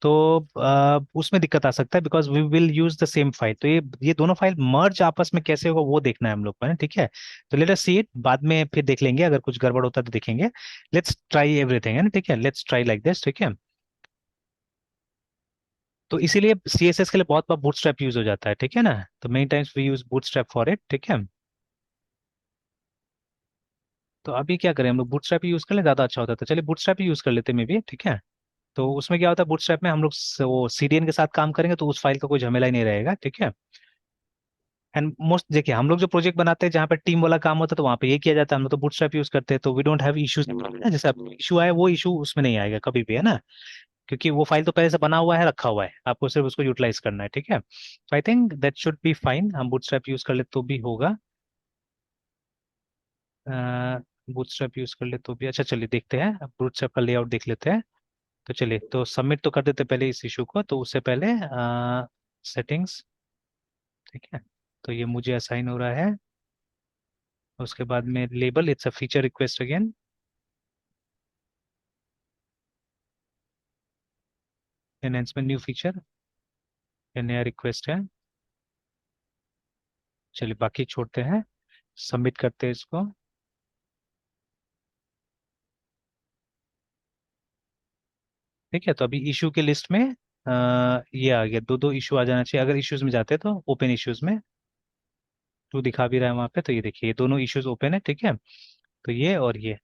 तो उसमें दिक्कत आ सकता है, because we will use the same file, तो ये दोनों फाइल मर्ज आपस में कैसे होगा वो देखना है हम लोग को, है ना, ठीक है, तो लेट अस सी इट, बाद में फिर देख लेंगे, अगर कुछ गड़बड़ होता है तो देखेंगे। लेट्स ट्राई एवरीथिंग, है ना, ठीक है, लेट्स ट्राई लाइक दिस, ठीक है। तो इसीलिए सीएसएस के लिए बहुत बार बूटस्ट्रैप यूज हो जाता है, ठीक है ना, तो many times we use Bootstrap for it, ठीक है। तो अभी क्या करें, हम लोग बूटस्ट्रैप ही यूज कर लें, ज्यादा अच्छा होता है, तो चलिए बूटस्ट्रैप ही यूज कर लेते हैं मे भी, ठीक है। तो उसमें क्या होता है, बूटस्ट्रैप में हम लोग वो सीडीएन के साथ काम करेंगे, तो उस फाइल का कोई झमेला ही नहीं रहेगा, ठीक है। एंड मोस्ट देखिए, हम लोग जो प्रोजेक्ट बनाते हैं जहाँ पे टीम वाला काम होता है, तो वहाँ पे ये किया जाता है, हम लोग तो बूटस्ट्रैप यूज करते हैं, तो वी डोंट हैव इश्यूज, जैसे अब इशू आए वो इशू उसमें नहीं आएगा कभी भी, है ना, क्योंकि वो फाइल तो पहले से बना हुआ है, रखा हुआ है, आपको सिर्फ उसको यूटिलाइज करना है, ठीक है, तो I think that should be fine, हम बूटस्ट्रैप यूज कर ले तो भी होगा, बूटस्ट्रैप यूज कर ले तो भी अच्छा, चलिए देखते हैं, अब बूटस्ट्रैप का लेआउट देख लेते हैं। तो चलिए, तो सबमिट तो कर देते पहले इस इशू को, तो उससे पहले सेटिंग्स, ठीक है, तो ये मुझे असाइन हो रहा है, उसके बाद में label, it's a feature request again, enhancement new feature, ये नया रिक्वेस्ट है, चलिए बाकी छोड़ते हैं, सबमिट करते हैं इसको। ठीक है, तो अभी इशू के लिस्ट में ये आ गया, दो दो इशू आ जाना चाहिए, अगर इश्यूज में जाते हैं तो ओपन इश्यूज में टू दिखा भी रहा है वहाँ पे, तो ये देखिए ये दोनों इश्यूज ओपन है, ठीक है, तो ये और ये,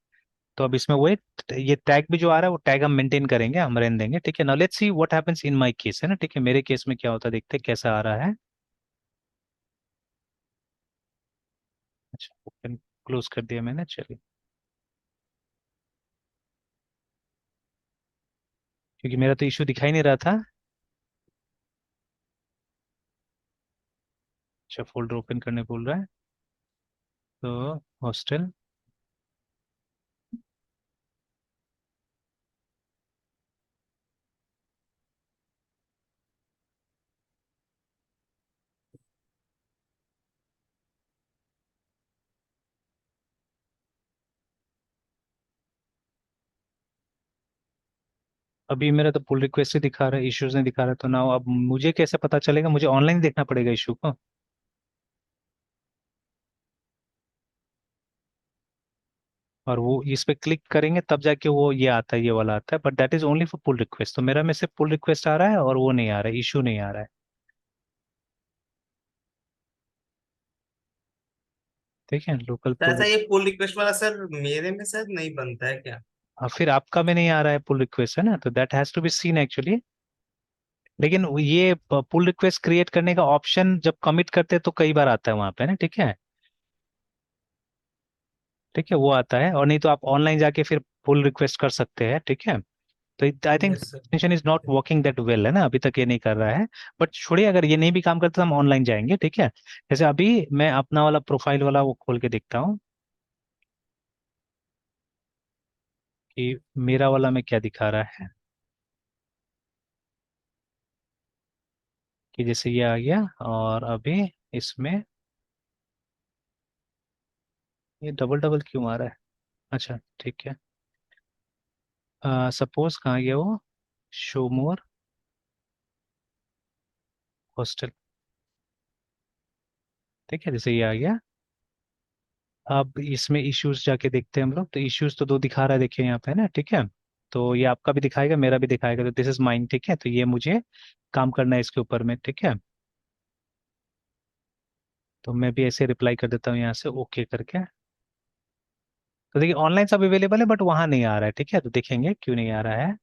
तो अब इसमें वो ये टैग भी जो आ रहा है वो टैग हम मेंटेन करेंगे, हम रहने देंगे, ठीक है। Now let's see what happens in my case, है ना, ठीक है, मेरे केस में क्या होता है, देखते हैं कैसा आ रहा है। अच्छा, ओपन क्लोज कर दिया मैंने, चलिए, क्योंकि मेरा तो इशू दिखाई नहीं रहा था। अच्छा, फोल्डर ओपन करने बोल रहा है, तो हॉस्टल, अभी मेरा तो पुल रिक्वेस्ट ही दिखा रहा है, इश्यूज नहीं दिखा रहा है, तो नाउ अब मुझे कैसे पता चलेगा, मुझे ऑनलाइन देखना पड़ेगा इशू को। और वो इस पे क्लिक करेंगे तब जाके वो ये आता है, ये वाला आता है, but that is only for pull request, तो मेरा में से पुल रिक्वेस्ट आ रहा है और वो नहीं आ रहा है, इशू नहीं आ रहा है, ठीक है, लोकल तो ऐसा पुल। ये पुल रिक्वेस्ट वाला सर मेरे में शायद नहीं बनता है क्या? और फिर आपका में नहीं आ रहा है पुल रिक्वेस्ट, है ना, तो that has to be seen actually. लेकिन ये पुल रिक्वेस्ट क्रिएट करने का ऑप्शन जब कमिट करते हैं तो कई बार आता है वहां पे ना, ठीक है, ठीक है, वो आता है, और नहीं तो आप ऑनलाइन जाके फिर पुल रिक्वेस्ट कर सकते हैं, ठीक है। तो I think yes sir. Extension is not working that well, है ना, अभी तक ये नहीं कर रहा है, बट छोड़िए, अगर ये नहीं भी काम करता तो हम ऑनलाइन जाएंगे, ठीक है। जैसे अभी मैं अपना वाला प्रोफाइल वाला वो खोल के देखता हूँ कि मेरा वाला में क्या दिखा रहा है, कि जैसे ये आ गया, और अभी इसमें ये डबल डबल क्यों आ रहा है, अच्छा ठीक है, सपोज कहाँ गया वो, शो मोर हॉस्टल, ठीक है, जैसे ये आ गया। अब इसमें इश्यूज जाके देखते हैं हम लोग, तो इश्यूज तो दो दिखा रहा है, देखिए यहाँ पे, है ना, ठीक है, तो ये आपका भी दिखाएगा, मेरा भी दिखाएगा, तो दिस इज माइन, ठीक है, तो ये मुझे काम करना है इसके ऊपर में, ठीक है, तो मैं भी ऐसे रिप्लाई कर देता हूँ यहाँ से ओके करके। तो देखिए ऑनलाइन सब अवेलेबल है, बट वहाँ नहीं आ रहा है, ठीक है, तो देखेंगे क्यों नहीं आ रहा है,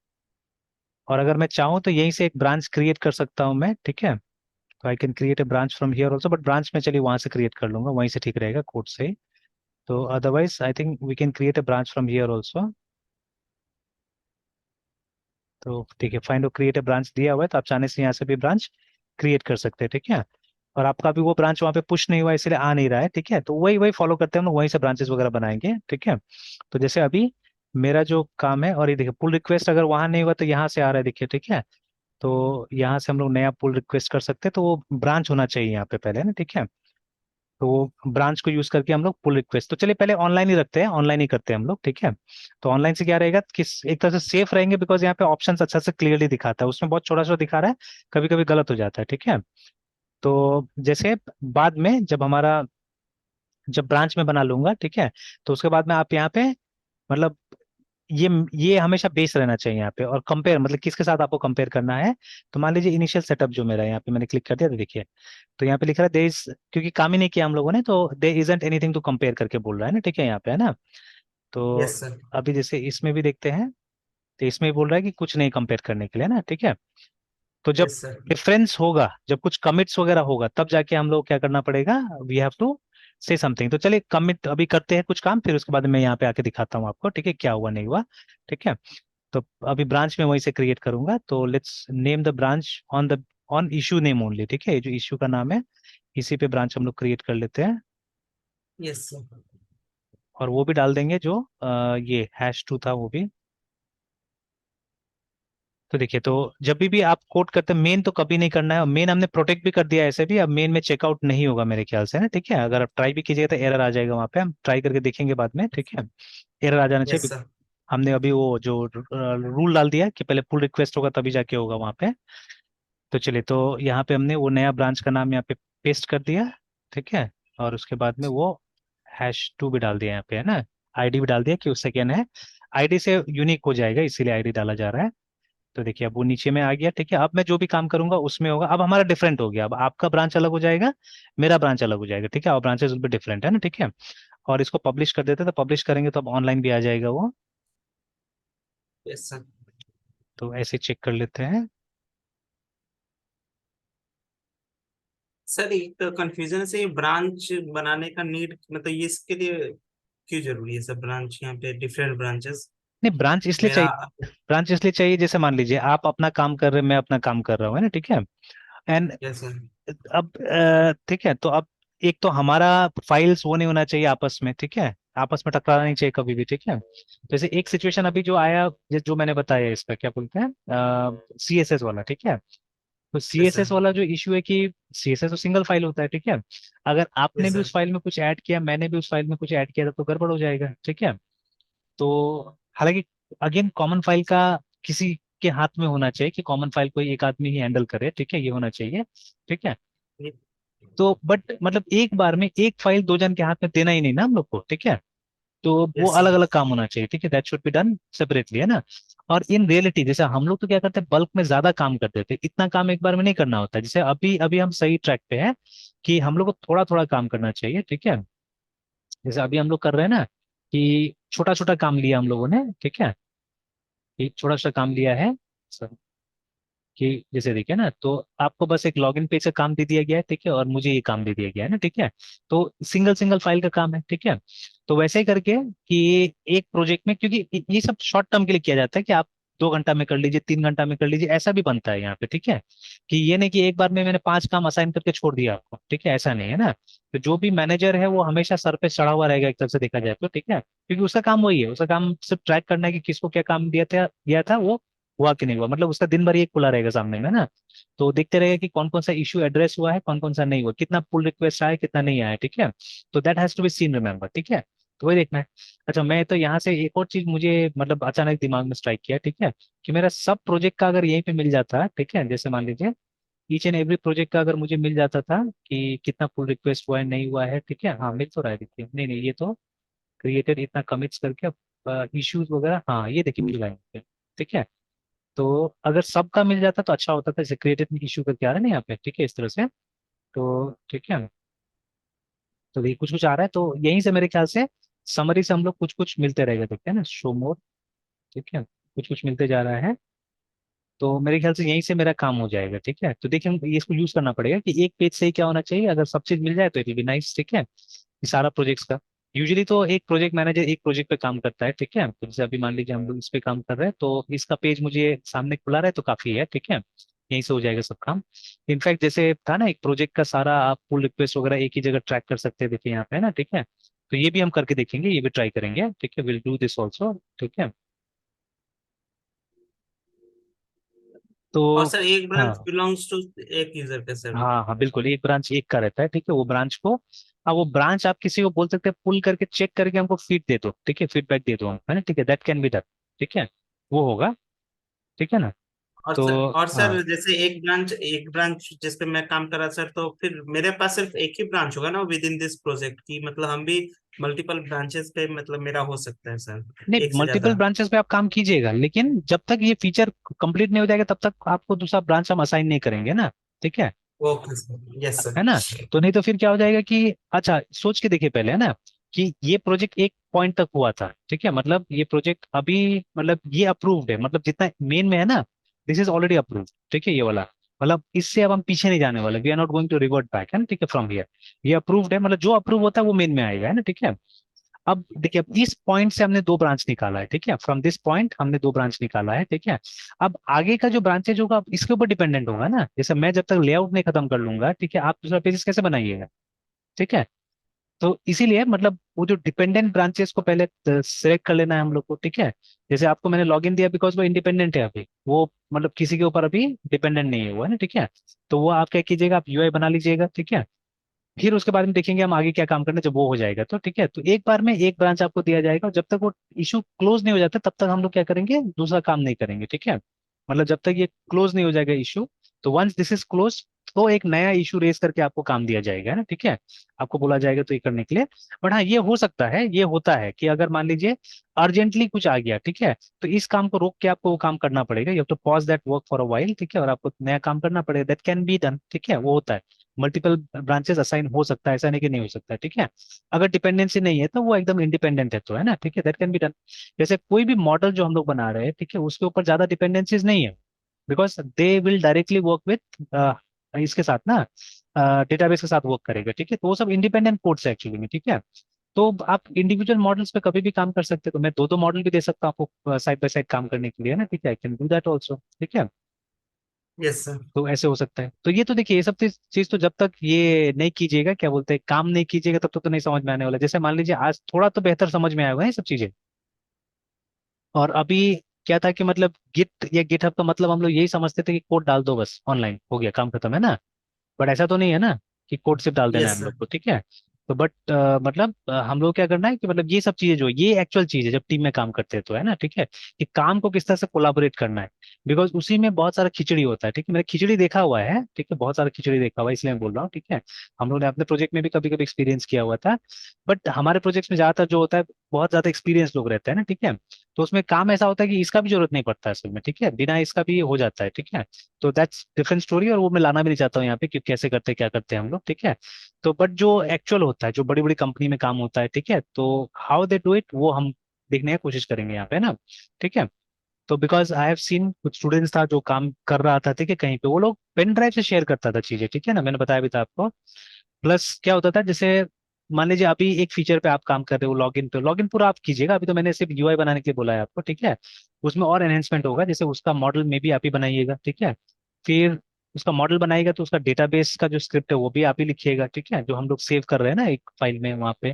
और अगर मैं चाहूँ तो यहीं से एक ब्रांच क्रिएट कर सकता हूँ मैं, ठीक है, तो I can create a branch from here also, but branch में चलिए वहाँ से क्रिएट कर लूंगा, वहीं से ठीक रहेगा कोड से ही। तो otherwise I think we can create a branch from here also, तो ठीक है, फाइंड और क्रिएट ए ब्रांच दिया हुआ है, तो आप चाहने से यहाँ से भी ब्रांच क्रिएट कर सकते हैं, ठीक है। और आपका भी वो ब्रांच वहाँ पे पुश नहीं हुआ इसलिए आ नहीं रहा है, ठीक है। तो वही वही फॉलो करते हैं हम लोग, वहीं से ब्रांचेस वगैरह बनाएंगे, ठीक है। तो जैसे अभी मेरा जो काम है, और ये देखिए पुल रिक्वेस्ट अगर वहां नहीं हुआ तो यहाँ से आ रहा है, देखिए, ठीक है। तो यहाँ से हम लोग नया पुल रिक्वेस्ट कर सकते हैं, तो वो ब्रांच होना चाहिए यहाँ पे पहले ना, ठीक है। तो वो ब्रांच को यूज करके हम लोग पुल रिक्वेस्ट, तो चलिए पहले ऑनलाइन ही रखते हैं, ऑनलाइन ही करते हैं हम लोग, ठीक है। तो ऑनलाइन से क्या रहेगा कि एक तरह से सेफ रहेंगे, बिकॉज यहाँ पे ऑप्शन अच्छा से क्लियरली दिखाता है, उसमें बहुत छोटा छोटा दिखा रहा है, कभी कभी गलत हो जाता है, ठीक है। तो जैसे बाद में जब ब्रांच में बना लूंगा, ठीक है, तो उसके बाद में आप यहाँ पे मतलब ये हमेशा बेस रहना चाहिए यहाँ पे, और कंपेयर मतलब किसके साथ आपको कंपेयर करना है। तो मान लीजिए इनिशियल सेटअप जो मेरा है, यहाँ पे मैंने क्लिक कर दिया, तो देखिए, तो यहाँ पे लिख रहा है देर इज, क्योंकि काम ही नहीं किया हम लोगों ने, तो देर इजंट एनीथिंग टू कंपेयर करके बोल रहा है ना, ठीक है, यहाँ पे है ना। यस तो सर। अभी जैसे इसमें भी देखते हैं, तो इसमें भी बोल रहा है कि कुछ नहीं कंपेयर करने के लिए ना, ठीक है। तो जब यस सर। डिफरेंस होगा, जब कुछ कमिट्स वगैरह होगा, तब जाके हम लोग क्या करना पड़ेगा, we have to say something. तो चलिए कमिट अभी करते हैं कुछ काम, फिर उसके बाद मैं यहाँ पे आके दिखाता हूँ आपको, ठीक है, क्या हुआ नहीं हुआ, ठीक है। तो अभी ब्रांच में वहीं से क्रिएट करूंगा, तो let's name the branch on issue name only, ठीक है, ये जो इशू का नाम है, इसी पे ब्रांच हम लोग क्रिएट कर लेते हैं। Yes sir. और वो भी डाल देंगे जो ये हैश 2 था वो भी। तो देखिए, तो जब भी आप कोड करते हैं, मेन तो कभी नहीं करना है, और मेन हमने प्रोटेक्ट भी कर दिया है ऐसे भी, अब मेन में चेकआउट नहीं होगा मेरे ख्याल से ना, ठीक है। अगर आप ट्राई भी कीजिएगा तो एरर आ जाएगा वहाँ पे, हम ट्राई करके देखेंगे बाद में, ठीक है। एरर आ जाना यस चाहिए, सर। हमने अभी वो जो रूल डाल दिया है कि पहले पुल रिक्वेस्ट होगा तभी जाके होगा वहाँ पे। तो चलिए, तो यहाँ पे हमने वो नया ब्रांच का नाम यहाँ पे पेस्ट कर दिया, ठीक है। और उसके बाद में वो हैश 2 भी डाल दिया यहाँ पे, है ना। आईडी भी डाल दिया कि उससे क्या है, आईडी से यूनिक हो जाएगा, इसीलिए आईडी डाला जा रहा है। तो देखिए अब वो नीचे में आ गया, ठीक है। अब मैं जो भी काम करूंगा उसमें होगा, अब हमारा डिफरेंट हो गया, अब आपका ब्रांच अलग हो जाएगा, मेरा ब्रांच अलग हो जाएगा, ठीक है, और ब्रांचेस विल बी डिफरेंट, है ना, ठीक है। और इसको पब्लिश कर देते हैं, तो पब्लिश करेंगे तो अब ऑनलाइन भी आ जाएगा वो। Yes sir. तो ऐसे चेक कर लेते हैं। सर एक तो कंफ्यूजन से ब्रांच बनाने का नीड मतलब ये इसके लिए क्यों जरूरी है सर, ब्रांच यहाँ पे डिफरेंट ब्रांचेस। नहीं, ब्रांच इसलिए मेरा। चाहिए, ब्रांच इसलिए चाहिए, जैसे मान लीजिए आप अपना काम कर रहे हैं, मैं अपना काम कर रहा हूँ, है ना, ठीक है। And yes sir. अब ठीक है, तो अब एक तो हमारा फाइल्स वो नहीं होना चाहिए आपस में, ठीक है, आपस में टकराना नहीं चाहिए कभी भी, ठीक है। जैसे एक सिचुएशन अभी जो आया, जो मैंने बताया, इसका क्या बोलते हैं, CSS वाला, ठीक है। तो यस CSS सर। वाला जो इशू है कि CSS तो सिंगल फाइल होता है, ठीक है। अगर आपने यस भी सर। उस फाइल में कुछ ऐड किया, मैंने भी उस फाइल में कुछ ऐड किया था, तो गड़बड़ हो जाएगा, ठीक है। तो हालांकि अगेन कॉमन फाइल का किसी के हाथ में होना चाहिए, कि कॉमन फाइल कोई एक आदमी ही हैंडल करे, ठीक है, ये होना चाहिए, ठीक है। तो बट मतलब एक बार में एक फाइल दो जन के हाथ में देना ही नहीं ना हम लोग को, ठीक है। तो वो यस अलग सर। अलग काम होना चाहिए, ठीक है, that should be done separately, है ना। और इन रियलिटी जैसे हम लोग तो क्या करते हैं, बल्क में ज्यादा काम कर देते हैं, इतना काम एक बार में नहीं करना होता है। जैसे अभी अभी हम सही ट्रैक पे हैं कि हम लोग को थोड़ा थोड़ा काम करना चाहिए, ठीक है। जैसे अभी हम लोग कर रहे हैं ना, कि छोटा छोटा काम लिया हम लोगों ने, ठीक है, एक छोटा सा काम लिया है कि जैसे देखिए ना, तो आपको बस एक लॉगिन पेज का काम दे दिया गया है, ठीक है, और मुझे ये काम दे दिया गया है ना, ठीक है। तो सिंगल सिंगल फाइल का काम है, ठीक है। तो वैसे ही करके कि एक प्रोजेक्ट में, क्योंकि ये सब शॉर्ट टर्म के लिए किया जाता है, कि आप 2 घंटा में कर लीजिए, 3 घंटा में कर लीजिए, ऐसा भी बनता है यहाँ पे, ठीक है। कि ये नहीं कि एक बार में मैंने 5 काम असाइन करके छोड़ दिया आपको, ठीक है, ऐसा नहीं है ना। तो जो भी मैनेजर है वो हमेशा सर पे चढ़ा हुआ रहेगा एक तरफ से देखा जाए तो, ठीक है, क्योंकि उसका काम वही है, उसका काम सिर्फ ट्रैक करना है कि किसको क्या काम दिया था वो हुआ कि नहीं हुआ, मतलब उसका दिन भर ही एक खुला रहेगा सामने में ना। तो देखते रहेगा कि कौन कौन सा इशू एड्रेस हुआ है, कौन कौन सा नहीं हुआ, कितना पुल रिक्वेस्ट आया, कितना नहीं आया, ठीक है। तो that has to be seen, remember, ठीक है। तो वही देखना है। अच्छा, मैं तो यहाँ से एक और चीज मुझे मतलब अचानक दिमाग में स्ट्राइक किया, ठीक है, कि मेरा सब प्रोजेक्ट का अगर यहीं पे मिल जाता, ठीक है, जैसे मान लीजिए ईच एंड एवरी प्रोजेक्ट का अगर मुझे मिल जाता था कि कितना पुल रिक्वेस्ट हुआ है, नहीं हुआ है, ठीक है, हाँ मिल तो रहा है, देखिए, नहीं नहीं, ये तो क्रिएटेड इतना कमिट्स करके इश्यूज वगैरह, हाँ ये देखिए मिल रहा है यहाँ पे, ठीक है। तो अगर सबका मिल जाता तो अच्छा होता था, जैसे क्रिएटेड इशू करके आ रहा है ना यहाँ पे, ठीक है, इस तरह से। तो ठीक है, तो ये कुछ कुछ आ रहा है, तो यहीं से मेरे ख्याल से समरी से हम लोग कुछ कुछ मिलते रहेगा, देखते हैं ना, शो मोर, ठीक है, कुछ कुछ मिलते जा रहा है। तो मेरे ख्याल से यहीं से मेरा काम हो जाएगा, ठीक है। तो देखिए ये इसको यूज करना पड़ेगा कि एक पेज से ही क्या होना चाहिए, अगर सब चीज मिल जाए तो इट विल बी नाइस, ठीक है। ये सारा प्रोजेक्ट्स का यूजुअली तो एक प्रोजेक्ट मैनेजर एक प्रोजेक्ट पे काम करता है, ठीक है। तो जैसे अभी मान लीजिए हम लोग इस पे काम कर रहे हैं, तो इसका पेज मुझे सामने खुला रहा है तो काफी है, ठीक है। यहीं से हो जाएगा सब काम। इनफैक्ट जैसे था ना, एक प्रोजेक्ट का सारा आप पुल रिक्वेस्ट वगैरह एक ही जगह ट्रैक कर सकते हैं, देखिए यहाँ पे है ना, ठीक है। तो ये भी हम करके देखेंगे, ये भी ट्राई करेंगे, ठीक है, विल डू दिस ऑल्सो, ठीक है। और तो सर एक ब्रांच हाँ बिलोंग्स टू एक यूजर का सर? हाँ हाँ बिल्कुल, एक ब्रांच एक का रहता है, ठीक है। वो ब्रांच को, अब वो ब्रांच आप किसी को बोल सकते हैं पुल करके चेक करके हमको फीड दे दो, ठीक है, फीडबैक दे दो हम, है ना, ठीक है, दैट कैन बी डन, ठीक है, वो होगा, ठीक है ना। तो और हाँ, सर जैसे एक ब्रांच जिस पे मैं काम कर रहा सर, तो फिर मेरे पास सिर्फ एक ही ब्रांच होगा ना विद इन दिस प्रोजेक्ट की, मतलब हम भी मल्टीपल ब्रांचेस पे मतलब मेरा हो सकता है सर, नहीं, एक से मल्टीपल ज्यादा? ब्रांचेस पे आप काम कीजिएगा, लेकिन जब तक ये फीचर कंप्लीट नहीं हो जाएगा तब तक आपको दूसरा ब्रांच हम असाइन नहीं करेंगे ना, ठीक है। ओके सर, यस है ना। सर। तो नहीं तो फिर क्या हो जाएगा कि अच्छा सोच के देखिए पहले, है ना, कि ये प्रोजेक्ट एक पॉइंट तक हुआ था, ठीक है, मतलब ये प्रोजेक्ट अभी, मतलब ये अप्रूव्ड है, मतलब जितना मेन में है ना, दिस इज ऑलरेडी अप्रूव्ड, ठीक है, ये वाला, मतलब इससे अब हम पीछे नहीं जाने वाले, we are not going to revert back, है ना, ठीक है, फ्रॉम हियर। ये अप्रूव्ड है, मतलब जो अप्रूव होता है वो मेन में आएगा, है ना, ठीक है। अब देखिए, अब इस पॉइंट से हमने दो ब्रांच निकाला है, ठीक है, फ्रॉम दिस पॉइंट हमने दो ब्रांच निकाला है, ठीक है। अब आगे का जो ब्रांचेज होगा अब इसके ऊपर डिपेंडेंट होगा ना, जैसे मैं जब तक लेआउट नहीं खत्म कर लूंगा, ठीक है, आप दूसरा पेजेस कैसे बनाइएगा, ठीक है। तो इसीलिए मतलब वो जो डिपेंडेंट ब्रांचेस को पहले सिलेक्ट कर लेना है हम लोग को, ठीक है। जैसे आपको मैंने लॉगिन दिया बिकॉज वो इंडिपेंडेंट है अभी, वो मतलब किसी के ऊपर अभी डिपेंडेंट नहीं है वो, है ना, ठीक है। तो वो आप क्या कीजिएगा, आप यूआई बना लीजिएगा, ठीक है। फिर उसके बारे में देखेंगे हम आगे क्या काम करना है, जब वो हो जाएगा तो, ठीक है। तो एक बार में एक ब्रांच आपको दिया जाएगा, और जब तक वो इशू क्लोज नहीं हो जाता तब तक हम लोग क्या करेंगे, दूसरा काम नहीं करेंगे, ठीक है। मतलब जब तक ये क्लोज नहीं हो जाएगा इशू, तो वंस दिस इज क्लोज, तो एक नया इशू रेज करके आपको काम दिया जाएगा, है ना, ठीक है। आपको बोला जाएगा तो ये करने के लिए। बट हाँ, ये हो सकता है, ये होता है कि अगर मान लीजिए अर्जेंटली कुछ आ गया, ठीक है, तो इस काम को रोक के आपको वो काम करना पड़ेगा, you have to pause that work for a while, ठीक है, और आपको नया काम करना पड़ेगा, दैट कैन बी डन, ठीक है, वो होता है। मल्टीपल ब्रांचेस असाइन हो सकता है, ऐसा नहीं कि नहीं हो सकता है, ठीक है। अगर डिपेंडेंसी नहीं है तो वो एकदम इंडिपेंडेंट है, तो है ना, ठीक है, दैट कैन बी डन। जैसे कोई भी मॉडल जो हम लोग बना रहे हैं, ठीक है, उसके ऊपर ज्यादा डिपेंडेंसीज नहीं है, because they will directly work with इसके साथ ना, डेटाबेस के साथ वर्क करेगा, ठीक है, तो वो सब इंडिपेंडेंट कोड्स है एक्चुअली में, ठीक है। तो आप इंडिविजुअल मॉडल्स पे कभी भी काम कर सकते हो, तो मैं दो दो मॉडल भी दे सकता हूँ आपको साइड बाय साइड काम करने के लिए, है ना, ठीक है, I can do that also, ठीक है। Yes sir. तो ऐसे हो सकता है। तो ये तो देखिए, ये सब चीज तो जब तक ये नहीं कीजिएगा, क्या बोलते हैं, काम नहीं कीजिएगा, तब तक तो नहीं समझ में आने वाला। जैसे मान लीजिए आज थोड़ा तो बेहतर समझ में आया होगा ये सब चीजें। और अभी क्या था कि मतलब गिट या गिटहब का मतलब हम लोग यही समझते थे कि कोड डाल दो बस, ऑनलाइन हो गया, काम खत्म, है ना। बट ऐसा तो नहीं है ना, कि कोड सिर्फ डाल देना है यस हम सर। लोग को, ठीक है। तो बट मतलब हम लोग क्या करना है कि मतलब ये सब चीजें जो ये एक्चुअल चीज है जब टीम में काम करते हैं तो, है ना, ठीक है, कि काम को किस तरह से कोलाबोरेट करना है। बिकॉज उसी में बहुत सारा खिचड़ी होता है, ठीक है, मैंने खिचड़ी देखा हुआ है, ठीक है, बहुत सारा खिचड़ी देखा हुआ है, इसलिए मैं बोल रहा हूँ, ठीक है। हम लोग ने अपने प्रोजेक्ट में भी कभी कभी एक्सपीरियंस किया हुआ था। बट हमारे प्रोजेक्ट्स में ज्यादातर जो होता है, बहुत ज्यादा एक्सपीरियंस लोग रहते हैं ना, ठीक है। तो उसमें काम ऐसा होता है कि इसका भी जरूरत नहीं पड़ता है असल में, ठीक है, बिना इसका भी हो जाता है, ठीक है। तो दैट्स डिफरेंट स्टोरी, और वो मैं लाना भी नहीं चाहता हूँ यहाँ पे, कि कैसे करते हैं क्या करते हैं हम लोग, ठीक है। तो बट जो एक्चुअल होता है, जो बड़ी बड़ी कंपनी में काम होता है, ठीक है, तो हाउ दे डू इट वो हम देखने की कोशिश करेंगे यहाँ पे ना, ठीक है। तो बिकॉज आई हैव सीन कुछ स्टूडेंट्स था जो काम कर रहा था, ठीक है, कहीं पे वो लोग पेन ड्राइव से शेयर करता था चीजें, ठीक है ना, मैंने बताया भी था आपको। प्लस क्या होता था, जैसे मान लीजिए अभी एक फीचर पे आप काम कर रहे हो, लॉगिन पे, लॉगिन पूरा आप कीजिएगा, अभी तो मैंने सिर्फ यूआई बनाने के लिए बोला है आपको, ठीक है। उसमें और एनहेंसमेंट होगा, जैसे उसका मॉडल में भी आप ही बनाइएगा, ठीक है। फिर उसका मॉडल बनाएगा तो उसका डेटाबेस का जो स्क्रिप्ट है वो भी आप ही लिखिएगा, ठीक है, जो हम लोग सेव कर रहे हैं ना एक फाइल में वहाँ पे,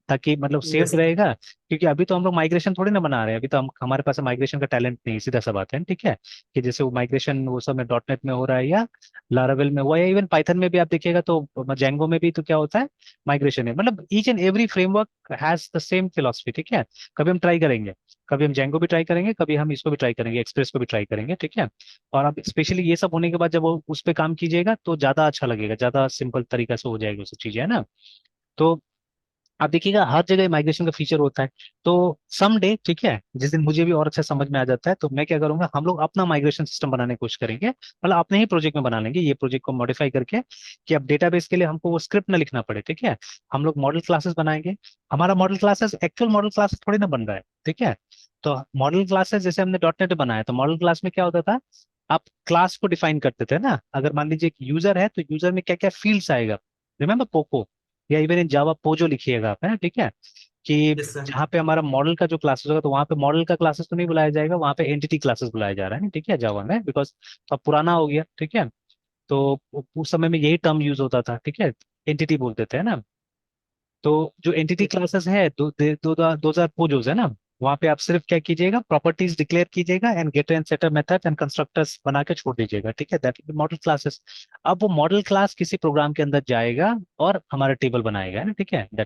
ताकि मतलब सेव्ड यस रहेगा। क्योंकि अभी तो हम लोग माइग्रेशन थोड़ी ना बना रहे हैं, अभी तो हम हमारे पास माइग्रेशन का टैलेंट नहीं है, सीधा सा बात है, ठीक है। कि जैसे वो माइग्रेशन वो सब में डॉट नेट में हो रहा है, या लारावेल में हुआ, या इवन पाइथन में भी आप देखिएगा तो जैंगो में भी तो क्या होता है, माइग्रेशन है, मतलब each and every framework has the same philosophy, ठीक है। कभी हम ट्राई करेंगे, कभी हम जैंगो भी ट्राई करेंगे, कभी हम इसको भी ट्राई करेंगे, एक्सप्रेस को भी ट्राई करेंगे, ठीक है। और अब स्पेशली ये सब होने के बाद जब वो उस पर काम कीजिएगा तो ज्यादा अच्छा लगेगा, ज्यादा सिंपल तरीका से हो जाएगी वो सब चीजें, है ना। तो आप देखिएगा हर जगह माइग्रेशन का फीचर होता है। तो सम डे, ठीक है, जिस दिन मुझे भी और अच्छा समझ में आ जाता है, तो मैं क्या करूंगा, हम लोग अपना माइग्रेशन सिस्टम बनाने की कोशिश करेंगे, मतलब अपने ही प्रोजेक्ट में बना लेंगे, ये प्रोजेक्ट को मॉडिफाई करके, कि अब डेटाबेस के लिए हमको वो स्क्रिप्ट ना लिखना पड़े, ठीक है। हम लोग मॉडल क्लासेस बनाएंगे। हमारा model classes actual model classes थोड़ी ना बन रहा है, ठीक है। तो मॉडल क्लासेस जैसे हमने डॉट नेट बनाया, तो मॉडल क्लास में क्या होता था, आप क्लास को डिफाइन करते थे ना, अगर मान लीजिए एक यूजर है तो यूजर में क्या क्या फील्ड्स आएगा, रिमेम्बर पोको, या इवन इन जावा पोजो लिखिएगा आप, है ना, ठीक है। कि यस सर। जहाँ पे हमारा मॉडल का जो क्लासेस होगा, तो वहाँ पे मॉडल का क्लासेस तो नहीं बुलाया जाएगा, वहाँ पे एंटिटी क्लासेस बुलाया जा रहा है ना, ठीक है, जावा में, बिकॉज तो अब पुराना हो गया, ठीक है। तो उस समय में यही टर्म यूज होता था, ठीक है, एंटिटी बोलते थे, है ना। तो जो एंटिटी क्लासेस है, दो हजार पोजोस है ना, वहाँ पे आप सिर्फ क्या कीजिएगा, प्रॉपर्टीज डिक्लेयर कीजिएगा and getter and setter method and constructors बना के छोड़ दीजिएगा, ठीक है, दैट मॉडल क्लासेस। अब वो मॉडल क्लास किसी प्रोग्राम के अंदर जाएगा और हमारा टेबल बनाएगा, है ना, ठीक है,